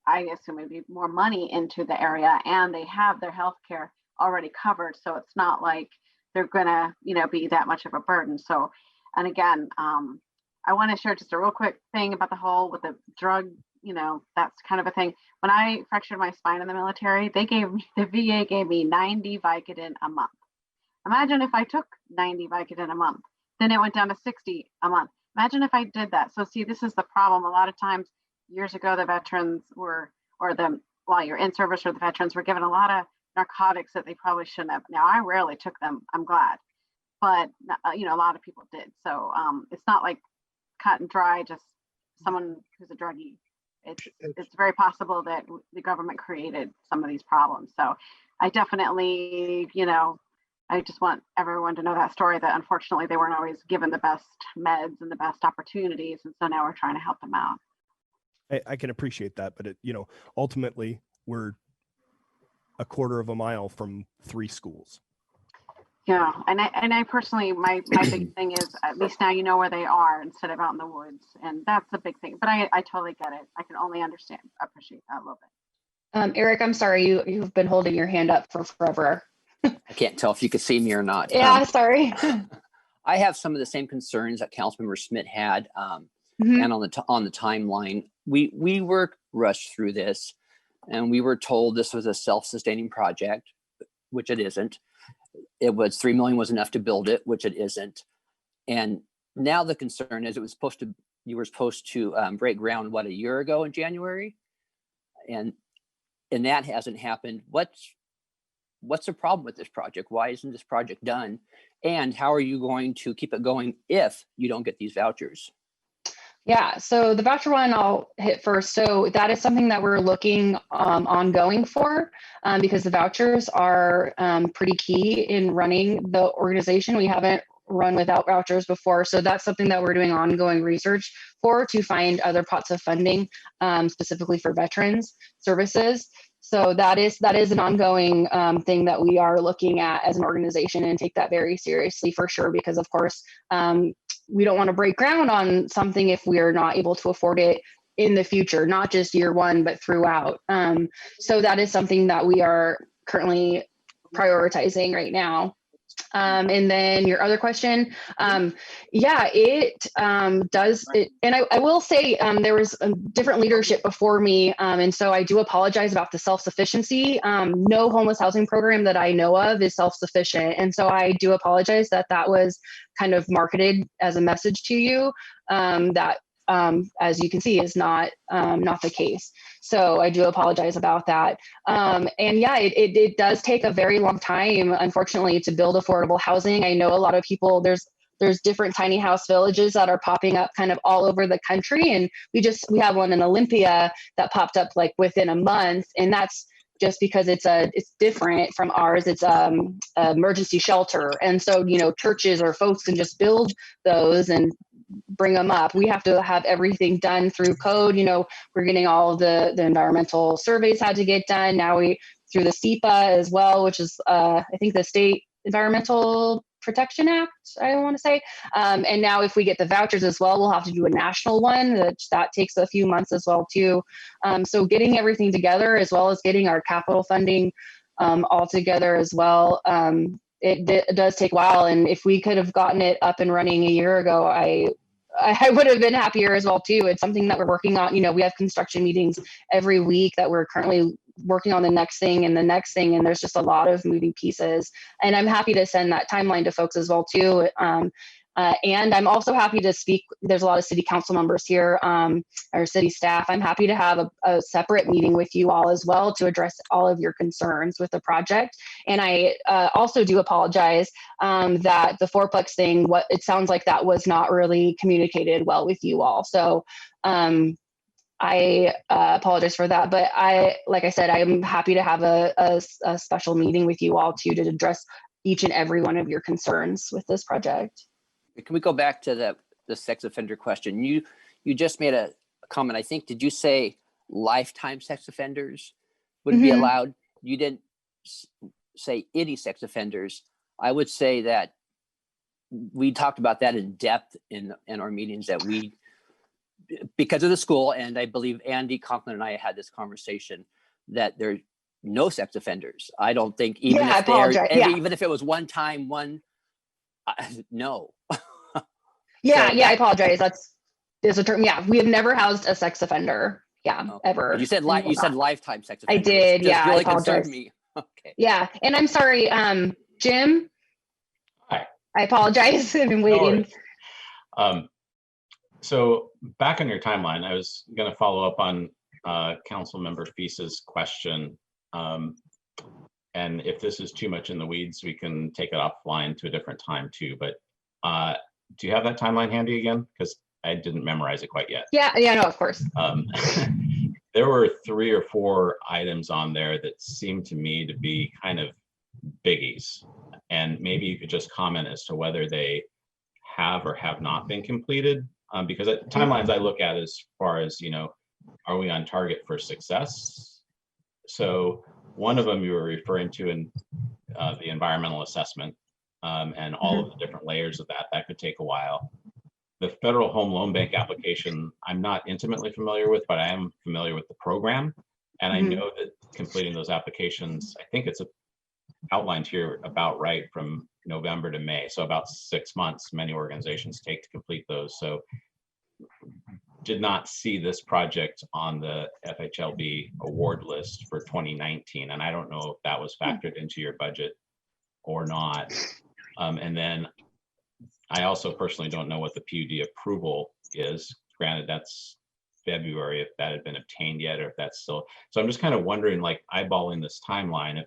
assume it'd be more money into the area, and they have their health care already covered. So it's not like they're gonna, be that much of a burden. So, and again, I want to share just a real quick thing about the whole with the drug, that's kind of a thing. When I fractured my spine in the military, the VA gave me 90 Vicodin a month. Imagine if I took 90 Vicodin a month. then it went down to 60 a month. Imagine if I did that. So see, this is the problem. A lot of times years ago, the veterans were, while you're in service, or the veterans were given a lot of narcotics that they probably shouldn't have. Now, I rarely took them, I'm glad, but you know, a lot of people did. So it's not like cut and dry, just someone who's a druggie. It's very possible that the government created some of these problems. So I definitely, you know, I just want everyone to know that story, that unfortunately they weren't always given the best meds and the best opportunities. And so now we're trying to help them out. I can appreciate that, but you know, ultimately we're a quarter of a mile from 3 schools. Yeah, and I personally, my big thing is, at least now you know where they are instead of out in the woods, and that's a big thing. But I totally get it. I can only appreciate that a little bit. Eric, I'm sorry, you've been holding your hand up for forever. I can't tell if you could see me or not. Yeah, sorry. I have some of the same concerns that Councilmember Schmidt had, Mhm. and on the timeline. We were rushed through this, and we were told this was a self-sustaining project, which it isn't. It was $3 million was enough to build it, which it isn't. And now the concern is you were supposed to break ground a year ago in January, and that hasn't happened. What's the problem with this project? Why isn't this project done? And how are you going to keep it going if you don't get these vouchers? Yeah, so the voucher one I'll hit first. So that is something that we're looking ongoing for, because the vouchers are pretty key in running the organization. We haven't run without vouchers before. So that's something that we're doing ongoing research for, to find other pots of funding specifically for veterans services. So that is an ongoing thing that we are looking at as an organization, and take that very seriously for sure, because of course, we don't want to break ground on something if we are not able to afford it in the future, not just year one, but throughout. So that is something that we are currently prioritizing right now. And then your other question, yeah, it does it. And I will say there was different leadership before me. And so I do apologize about the self-sufficiency. No homeless housing program that I know of is self-sufficient. And so I do apologize that was kind of marketed as a message to you, that as you can see, is not the case. So I do apologize about that. And yeah, it does take a very long time, unfortunately, to build affordable housing. I know a lot of people, there's different tiny house villages that are popping up kind of all over the country. And we have one in Olympia that popped up like within a month. And that's just because it's different from ours. It's emergency shelter. And so, you know, churches or folks can just build those and bring them up. We have to have everything done through code. You know, we're getting all of the environmental surveys had to get done. Now through the SEPA as well, which is I think the State Environmental Protection Act, I want to say. And now if we get the vouchers as well, we'll have to do a national one. That takes a few months as well too. So getting everything together, as well as getting our capital funding all together as well. It does take a while, and if we could have gotten it up and running a year ago, I would have been happier as well too. It's something that we're working on. You know, we have construction meetings every week that we're currently working on the next thing and the next thing, and there's just a lot of moving pieces. And I'm happy to send that timeline to folks as well too. And I'm also happy to speak. There's a lot of city council members here, or city staff. I'm happy to have a separate meeting with you all as well to address all of your concerns with the project. And I also do apologize that the fourplex thing, it sounds like that was not really communicated well with you all. So I apologize for that. But like I said, I'm happy to have a special meeting with you all too, to address each and every one of your concerns with this project. Can we go back to the sex offender question? You just made a comment. I think, did you say lifetime sex offenders would be allowed? You didn't say any sex offenders. I would say that we talked about that in depth in our meetings, that because of the school, and I believe Andy Conklin and I had this conversation, that there's no sex offenders. I don't think even if it was one time, no. Yeah, I apologize. There's a term. Yeah, we have never housed a sex offender. Yeah, ever. But you said lifetime sex offender. I did. Just yeah, really I apologize. concerned me. Okay. Yeah, and I'm sorry, Jim. Hi. I apologize. I've been No waiting. worries. So back on your timeline, I was going to follow up on Council Member Fease's question. And if this is too much in the weeds, we can take it offline to a different time too. But do you have that timeline handy again? Because I didn't memorize it quite yet. Yeah, no, of course. There were 3 or 4 items on there that seemed to me to be kind of biggies. And maybe you could just comment as to whether they have or have not been completed. Because timelines I look at as far as, are we on target for success? So one of them you were referring to in the environmental assessment and all of the different layers of that could take a while. The Federal Home Loan Bank application, I'm not intimately familiar with, but I am familiar with the program. And I know that completing those applications, I think it's outlined here about right from November to May. So about 6 months, many organizations take to complete those. So did not see this project on the FHLB award list for 2019. And I don't know if that was factored into your budget or not. And then I also personally don't know what the PUD approval is. Granted, that's February, if that had been obtained yet, or if that's still. So I'm just kind of wondering, like, eyeballing this timeline,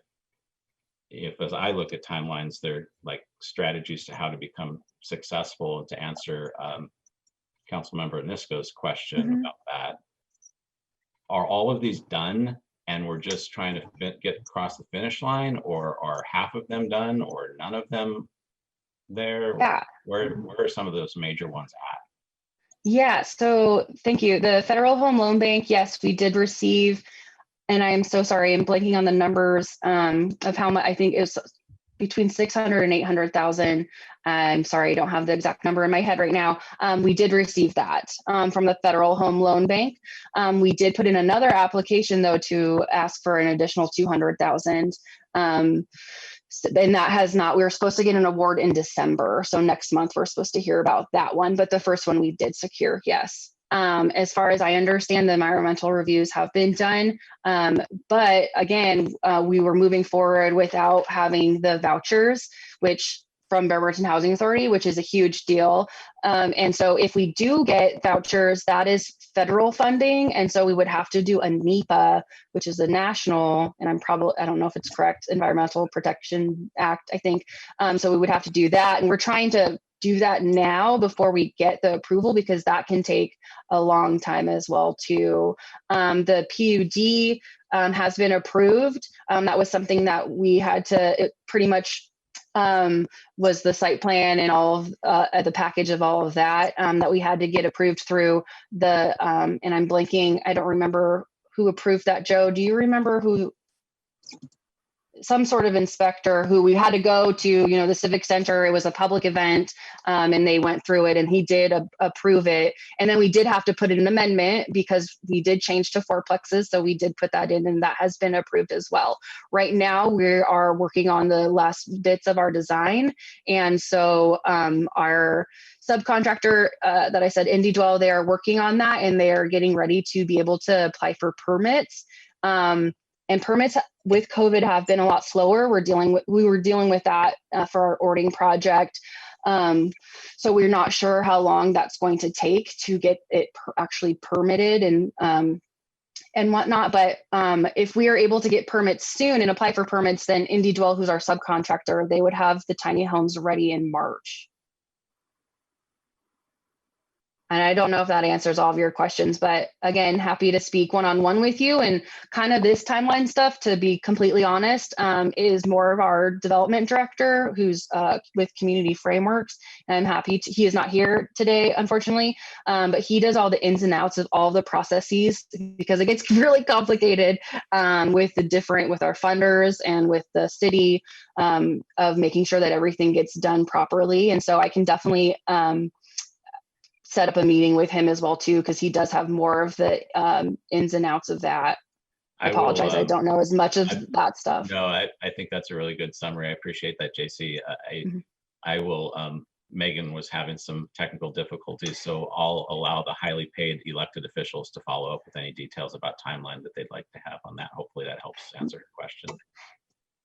if as I look at timelines, they're like strategies to how to become successful. And to answer Councilmember Nisko's question about that, are all of these done and we're just trying to get across the finish line, or are half of them done, or none of them there? Yeah. Where are some of those major ones at? Yeah, so thank you. The Federal Home Loan Bank, yes, we did receive, and I am so sorry, I'm blanking on the numbers of how much. I think it was between 600 and 800,000. I'm sorry, I don't have the exact number in my head right now. We did receive that from the Federal Home Loan Bank. We did put in another application though to ask for an additional 200,000. And that has not, we were supposed to get an award in December. So next month we're supposed to hear about that one, but the first one we did secure, yes. As far as I understand, the environmental reviews have been done. But again, we were moving forward without having the vouchers, which from Bremerton Housing Authority, which is a huge deal. And so if we do get vouchers, that is federal funding. And so we would have to do a NEPA, which is a national, and I don't know if it's correct, Environmental Protection Act, I think. So we would have to do that. And we're trying to do that now before we get the approval, because that can take a long time as well too. The PUD has been approved. That was something that we had to, it pretty much was the site plan and all of the package of all of that that we had to get approved through the, and I'm blanking, I don't remember who approved that. Joe, do you remember who? Some sort of inspector who we had to go to, the Civic Center. It was a public event and they went through it and he did approve it. And then we did have to put in an amendment because we did change to fourplexes. So we did put that in and that has been approved as well. Right now we are working on the last bits of our design. And so our subcontractor that I said, IndieDwell, they are working on that and they are getting ready to be able to apply for permits. And permits with COVID have been a lot slower. We were dealing with that for our Ording project. So we're not sure how long that's going to take to get it actually permitted and whatnot. But if we are able to get permits soon and apply for permits, then IndieDwell, who's our subcontractor, they would have the tiny homes ready in March. And I don't know if that answers all of your questions, but again, happy to speak one-on-one with you. And kind of this timeline stuff, to be completely honest, is more of our development director who's with Community Frameworks. And I'm happy to, he is not here today, unfortunately, but he does all the ins and outs of all the processes because it gets really complicated with our funders and with the city of making sure that everything gets done properly. And so I can definitely set up a meeting with him as well too, because he does have more of the ins and outs of that. I apologize, I don't know as much of that stuff. No, I think that's a really good summary. I appreciate that, JC. I will, Megan was having some technical difficulties, so I'll allow the highly paid elected officials to follow up with any details about timeline that they'd like to have on that. Hopefully that helps answer your question.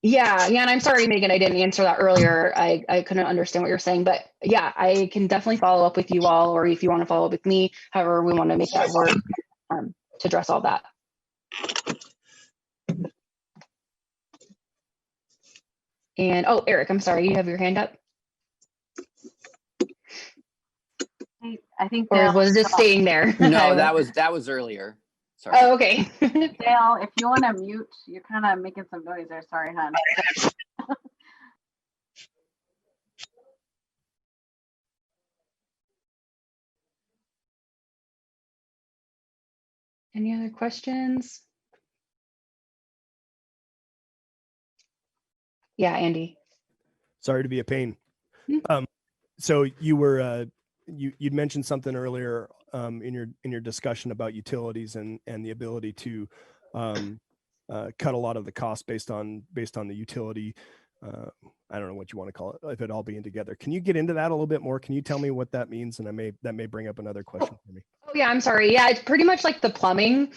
Yeah, and I'm sorry, Megan, I didn't answer that earlier. I couldn't understand what you're saying, but yeah, I can definitely follow up with you all, or if you want to follow up with me, however we want to make that work to address all that. And oh, Eric, I'm sorry, you have your hand up? I think Or Dale was it just staying there? No, that was earlier. Sorry. Oh, okay. Dale, if you want to mute, you're kind of making some noise there. Sorry, hon. Any other questions? Yeah, Andy. Sorry to be a pain. Hmm. So you were you'd mentioned something earlier in your discussion about utilities and the ability to cut a lot of the costs based on the utility. I don't know what you want to call it, if it all being together. Can you get into that a little bit more? Can you tell me what that means? And that may bring up another question for me. Oh yeah, I'm sorry. Yeah, it's pretty much like the plumbing.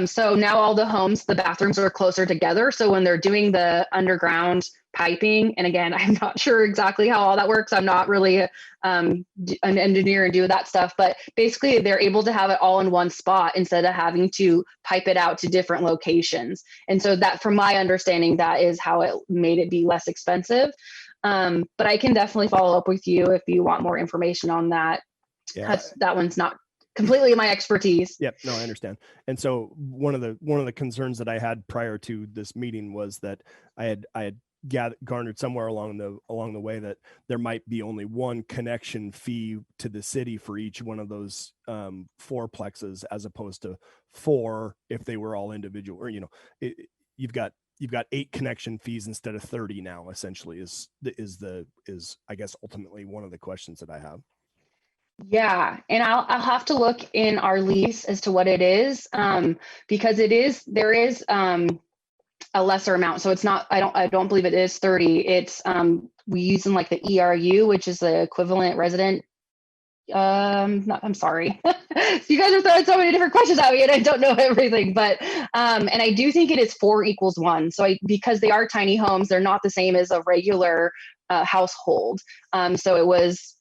So now all the homes, the bathrooms are closer together. So when they're doing the underground piping, and again, I'm not sure exactly how all that works. I'm not really an engineer and do that stuff, but basically they're able to have it all in one spot instead of having to pipe it out to different locations. And so that, from my understanding, that is how it made it be less expensive. But I can definitely follow up with you if you want more information on that. Yeah. That one's not completely my expertise. Yep. No, I understand. And so one of the concerns that I had prior to this meeting was that I had garnered somewhere along the way that there might be only one connection fee to the city for each one of those fourplexes, as opposed to 4 if they were all individual. Or you've got 8 connection fees instead of 30 now. Essentially, is I guess ultimately one of the questions that I have. Yeah, and I'll have to look in our lease as to what it is, because there is a lesser amount. So it's not, I don't believe it is 30. It's we use in like the ERU, which is the equivalent resident. I'm sorry. So you guys are throwing so many different questions at me and I don't know everything, but and I do think it is 4 equals 1. So because they are tiny homes, they're not the same as a regular household. So it was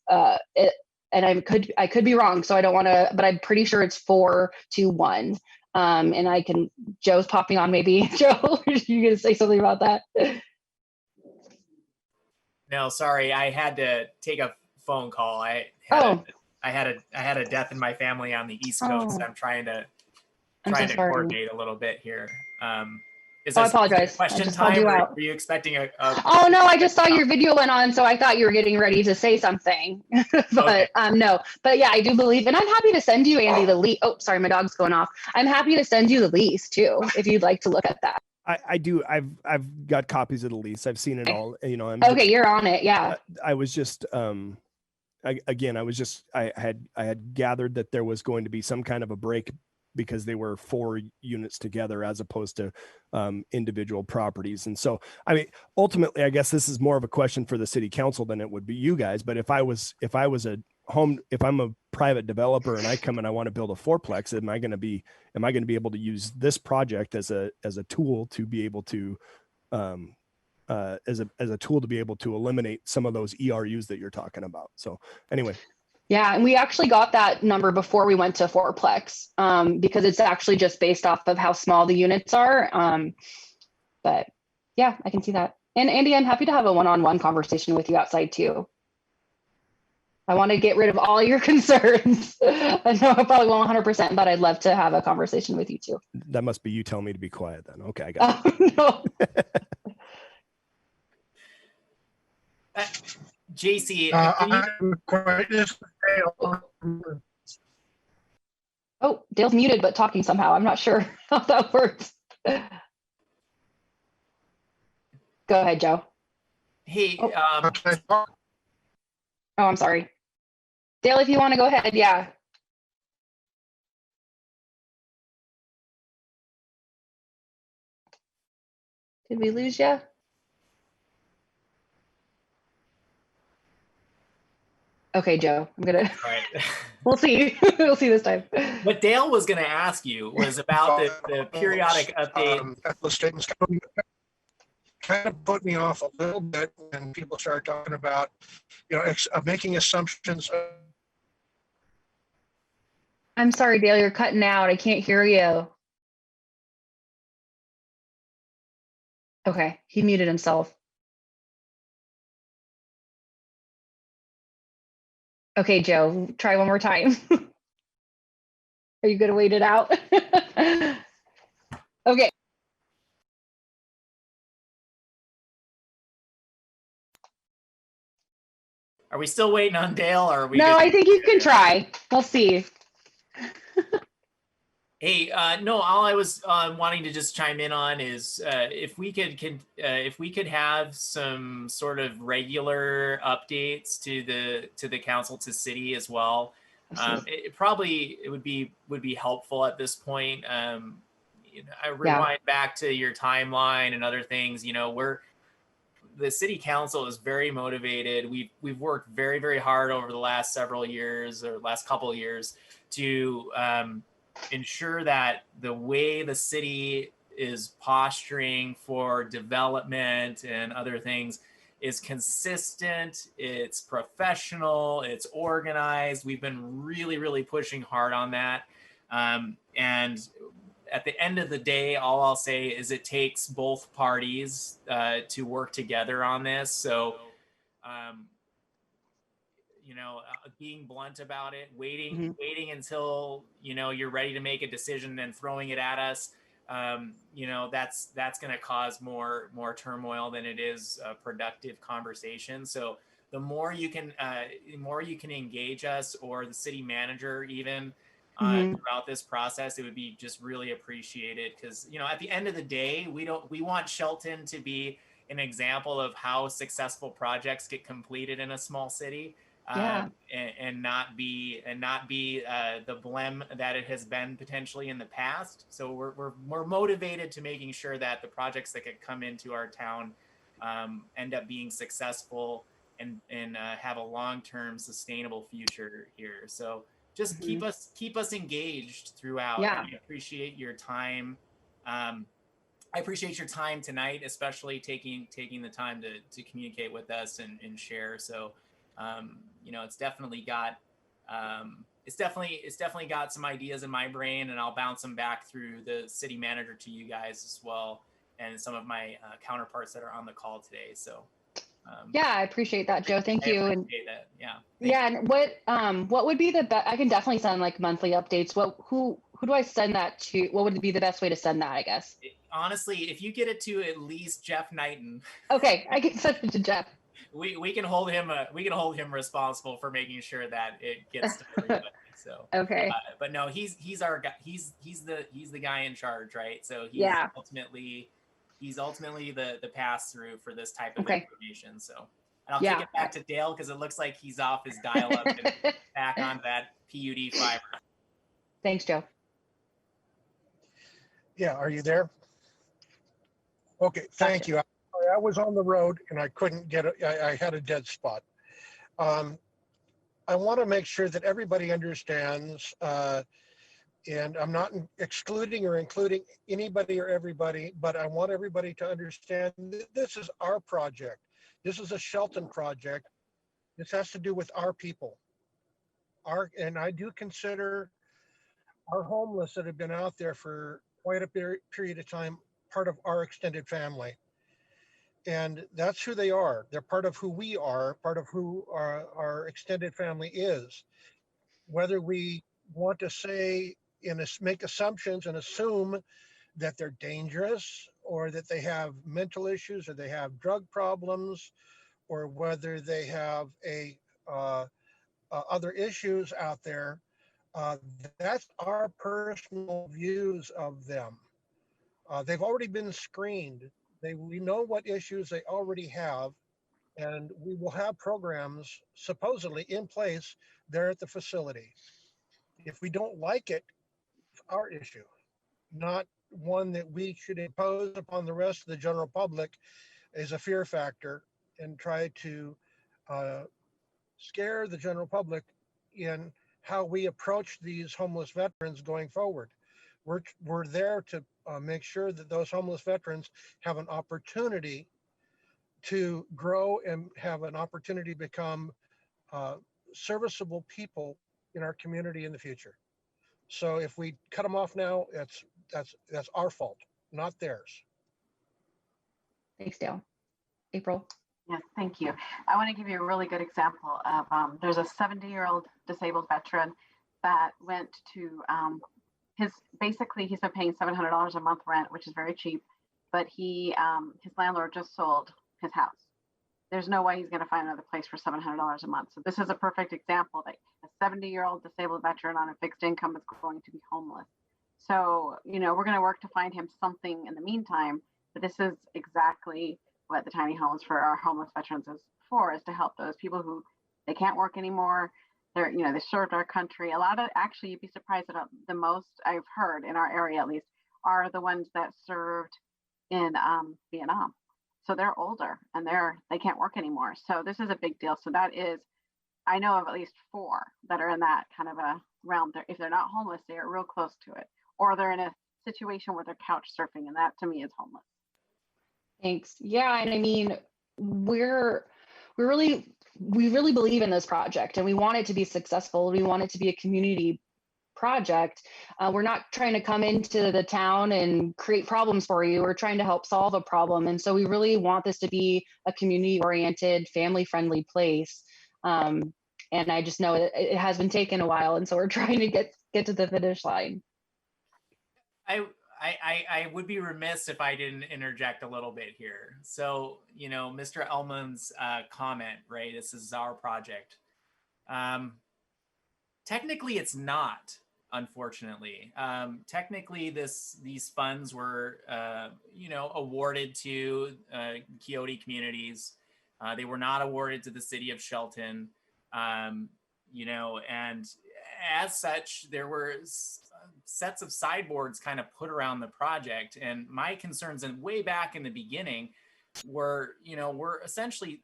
and I could be wrong, so I don't want to, but I'm pretty sure it's 4 to 1. And Joe's popping on, maybe. Joe, you gonna say something about that? No, sorry, I had to take a phone call. I had a death in my family on the East Coast. I'm trying to coordinate a little bit here. I apologize. Question time? Were you expecting a? Oh no, I just saw your video went on, so I thought you were getting ready to say something. But okay. No. But yeah, I do believe, and I'm happy to send you, Andy, the lease. Oh, sorry, my dog's going off. I'm happy to send you the lease too, if you'd like to look at that. I do. I've got copies of the lease. I've seen it all. You're on it. Yeah. I was just I had gathered that there was going to be some kind of a break because they were 4 units together as opposed to individual properties. And so, I mean, ultimately, I guess this is more of a question for the city council than it would be you guys. But if I'm a private developer and I come and I want to build a fourplex, am I going to be able to use this project as a tool to be able to as a tool to be able to eliminate some of those ERUs that you're talking about? So anyway. Yeah, and we actually got that number before we went to fourplex, because it's actually just based off of how small the units are. But yeah, I can see that. And Andy, I'm happy to have a one-on-one conversation with you outside too. I want to get rid of all your concerns. I know I probably won't 100%, but I'd love to have a conversation with you too. That must be you telling me to be quiet then. Okay, I got it. No. JC, oh, Dale's muted but talking somehow. I'm not sure how that works. Go ahead, Joe. Hey, oh, I'm sorry. Dale, if you want to go ahead, yeah. Did we lose you? Okay, Joe, I'm gonna. All right. We'll see. We'll see this time. What Dale was going to ask you was about the periodic update. kind of put me off a little bit when people start talking about, making assumptions. I'm sorry, Dale, you're cutting out. I can't hear you. Okay, he muted himself. Okay, Joe, try one more time. Are you gonna wait it out? Okay. Are we still waiting on Dale, or are we? No, good? I think you can try. We'll see. Hey, no, all I was wanting to just chime in on is if we could have some sort of regular updates to the council to city as well. It would be helpful at this point. I rewind back to your timeline and other things. The city council is very motivated. We've worked very, very hard over the last several years or last couple of years to ensure that the way the city is posturing for development and other things is consistent, it's professional, it's organized. We've been really, really pushing hard on that. And at the end of the day, all I'll say is it takes both parties to work together on this. So, being blunt about it, waiting until, you're ready to make a decision, then throwing it at us, that's going to cause more turmoil than it is a productive conversation. So the more you can engage us, or the city manager even, throughout this process, it would be just really appreciated. Because, at the end of the day, we want Shelton to be an example of how successful projects get completed in a small city. And not be the blem that it has been potentially in the past. So we're motivated to making sure that the projects that could come into our town end up being successful and have a long-term sustainable future here. So just keep us engaged throughout. I appreciate your time. I appreciate your time tonight, especially taking the time to communicate with us and share. So it's definitely got some ideas in my brain, and I'll bounce them back through the city manager to you guys as well, and some of my counterparts that are on the call today. So I appreciate that, Joe. Thank you. And that. And what would be the best? I can definitely send like monthly updates. Who do I send that to? What would be the best way to send that, I guess? Honestly, if you get it to at least Jeff Knighton. Okay, I can send it to Jeff. We can hold him responsible for making sure that it gets to everybody. So okay, but no, he's our guy. He's the guy in charge, right? So he's ultimately the pass through for this type of information. So, and I'll kick it back to Dale because it looks like he's off his dial up and back on that PUD fiber. Thanks, Joe. Yeah, are you there? Okay, thank you. I was on the road and I couldn't get it. I had a dead spot. I want to make sure that everybody understands, and I'm not excluding or including anybody or everybody, but I want everybody to understand this is our project. This is a Shelton project. This has to do with our people. And I do consider our homeless that have been out there for quite a period of time part of our extended family. And that's who they are. They're part of who we are, part of who our extended family is. Whether we want to say make assumptions and assume that they're dangerous, or that they have mental issues, or they have drug problems, or whether they have other issues out there, that's our personal views of them. They've already been screened. We know what issues they already have, and we will have programs supposedly in place there at the facility. If we don't like it, it's our issue, not one that we should impose upon the rest of the general public as a fear factor and try to scare the general public in how we approach these homeless veterans going forward. We're there to make sure that those homeless veterans have an opportunity to grow and have an opportunity to become serviceable people in our community in the future. So if we cut them off now, that's our fault, not theirs. Thanks, Dale. April. Yes, thank you. I want to give you a really good example of there's a 70-year-old disabled veteran that went to basically he's been paying $700 a month rent, which is very cheap, but his landlord just sold his house. There's no way he's going to find another place for $700 a month. So this is a perfect example that a 70-year-old disabled veteran on a fixed income is going to be homeless. So, we're going to work to find him something in the meantime, but this is exactly what the tiny homes for our homeless veterans is for, is to help those people who they can't work anymore. They served our country. A lot of, actually, you'd be surprised about the most I've heard in our area, at least, are the ones that served in Vietnam. So they're older and they can't work anymore. So this is a big deal. So that is, I know of at least 4 that are in that kind of a realm. If they're not homeless, they are real close to it, or they're in a situation where they're couch surfing, and that to me is homeless. Thanks. Yeah, and I mean, we really believe in this project, and we want it to be successful. We want it to be a community project. We're not trying to come into the town and create problems for you. We're trying to help solve a problem, and so we really want this to be a community-oriented, family-friendly place. And I just know it has been taking a while, and so we're trying to get to the finish line. I would be remiss if I didn't interject a little bit here. So, Mr. Elman's comment, right? This is our project. Technically, it's not, unfortunately. Technically, these funds were, awarded to Kyoto communities. They were not awarded to the city of Shelton, and as such, there were sets of sideboards kind of put around the project. And my concerns, and way back in the beginning, were, we're essentially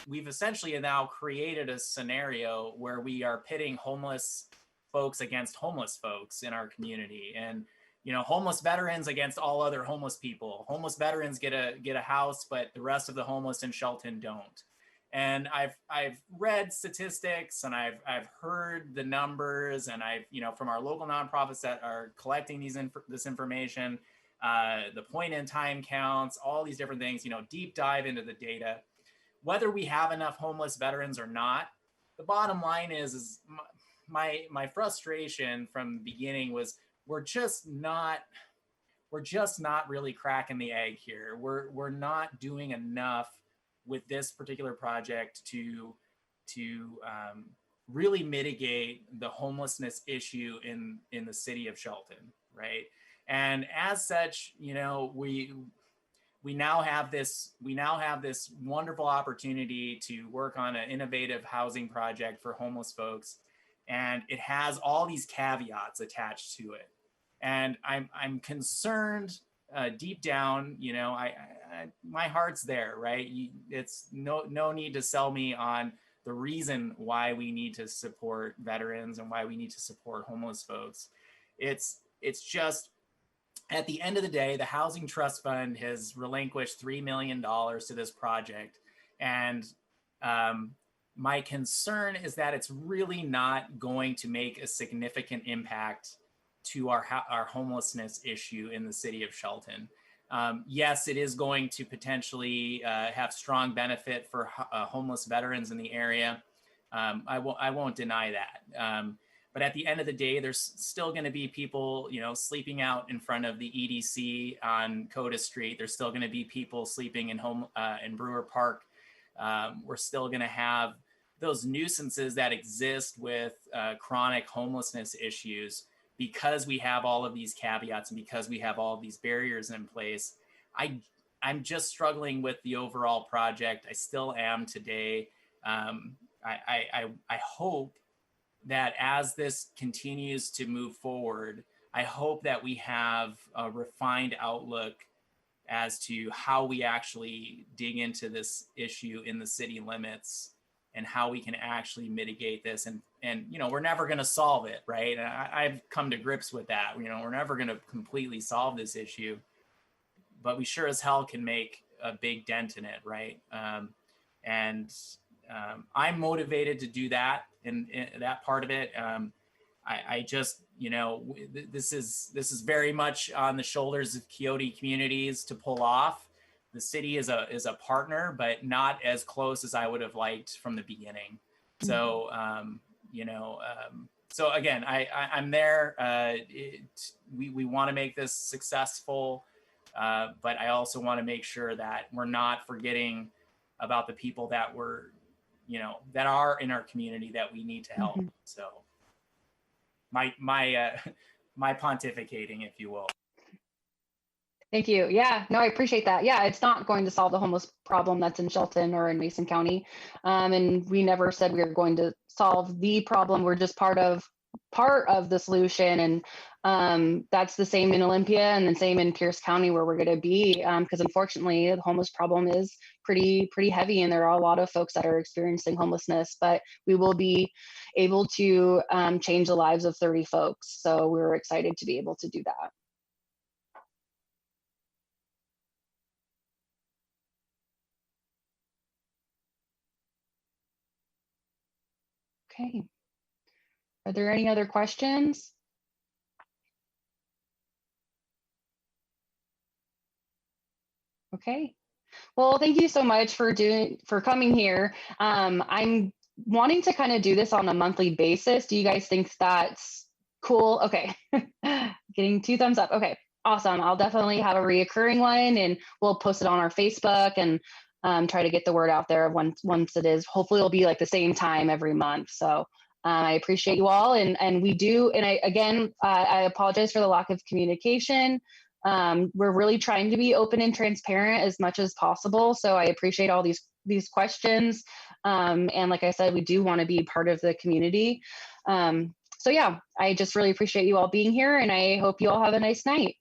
we've essentially now created a scenario where we are pitting homeless folks against homeless folks in our community, and homeless veterans against all other homeless people. Homeless veterans get a house, but the rest of the homeless in Shelton don't. And I've read statistics, and I've heard the numbers, and I've from our local nonprofits that are collecting this information, the point in time counts, all these different things. Deep dive into the data. Whether we have enough homeless veterans or not, the bottom line is my frustration from the beginning was we're just not really cracking the egg here. We're not doing enough with this particular project to really mitigate the homelessness issue in the city of Shelton, right? And as such, we now have this wonderful opportunity to work on an innovative housing project for homeless folks, and it has all these caveats attached to it. And I'm concerned deep down, my heart's there, right? It's no need to sell me on the reason why we need to support veterans and why we need to support homeless folks. It's just, at the end of the day, the Housing Trust Fund has relinquished $3 million to this project. And my concern is that it's really not going to make a significant impact to our homelessness issue in the city of Shelton. Yes, it is going to potentially have strong benefit for homeless veterans in the area. I won't deny that. But at the end of the day, there's still going to be people, sleeping out in front of the EDC on Kyoto Street. There's still going to be people sleeping in Brewer Park. We're still going to have those nuisances that exist with chronic homelessness issues, because we have all of these caveats and because we have all of these barriers in place. I'm just struggling with the overall project. I still am today. I hope that as this continues to move forward, I hope that we have a refined outlook as to how we actually dig into this issue in the city limits and how we can actually mitigate this. And we're never going to solve it, right? I've come to grips with that. We're never going to completely solve this issue, but we sure as hell can make a big dent in it, right? I'm motivated to do that in that part of it. I just, you know, this is very much on the shoulders of Kyoto communities to pull off. The city is a partner, but not as close as I would have liked from the beginning. So, you know, so again, I'm there. We want to make this successful, but I also want to make sure that we're not forgetting about the people that you know, that are in our community that we need to help. So my pontificating, if you will. Thank you. Yeah, no, I appreciate that. Yeah, it's not going to solve the homeless problem that's in Shelton or in Mason County. And we never said we were going to solve the problem. We're just part of the solution. And that's the same in Olympia and the same in Pierce County where we're going to be. Because unfortunately, the homeless problem is pretty heavy, and there are a lot of folks that are experiencing homelessness. But we will be able to change the lives of 30 folks. So we're excited to be able to do that. Okay. Are there any other questions? Okay. Well, thank you so much for coming here. I'm wanting to kind of do this on a monthly basis. Do you guys think that's cool? Okay. Getting 2 thumbs up. Okay. Awesome. I'll definitely have a reoccurring one, and we'll post it on our Facebook and try to get the word out there once it is. Hopefully it'll be like the same time every month. So I appreciate you all. And we do, and I apologize for the lack of communication. We're really trying to be open and transparent as much as possible. So I appreciate all these questions. And like I said, we do want to be part of the community. So yeah, I just really appreciate you all being here, and I hope you all have a nice night.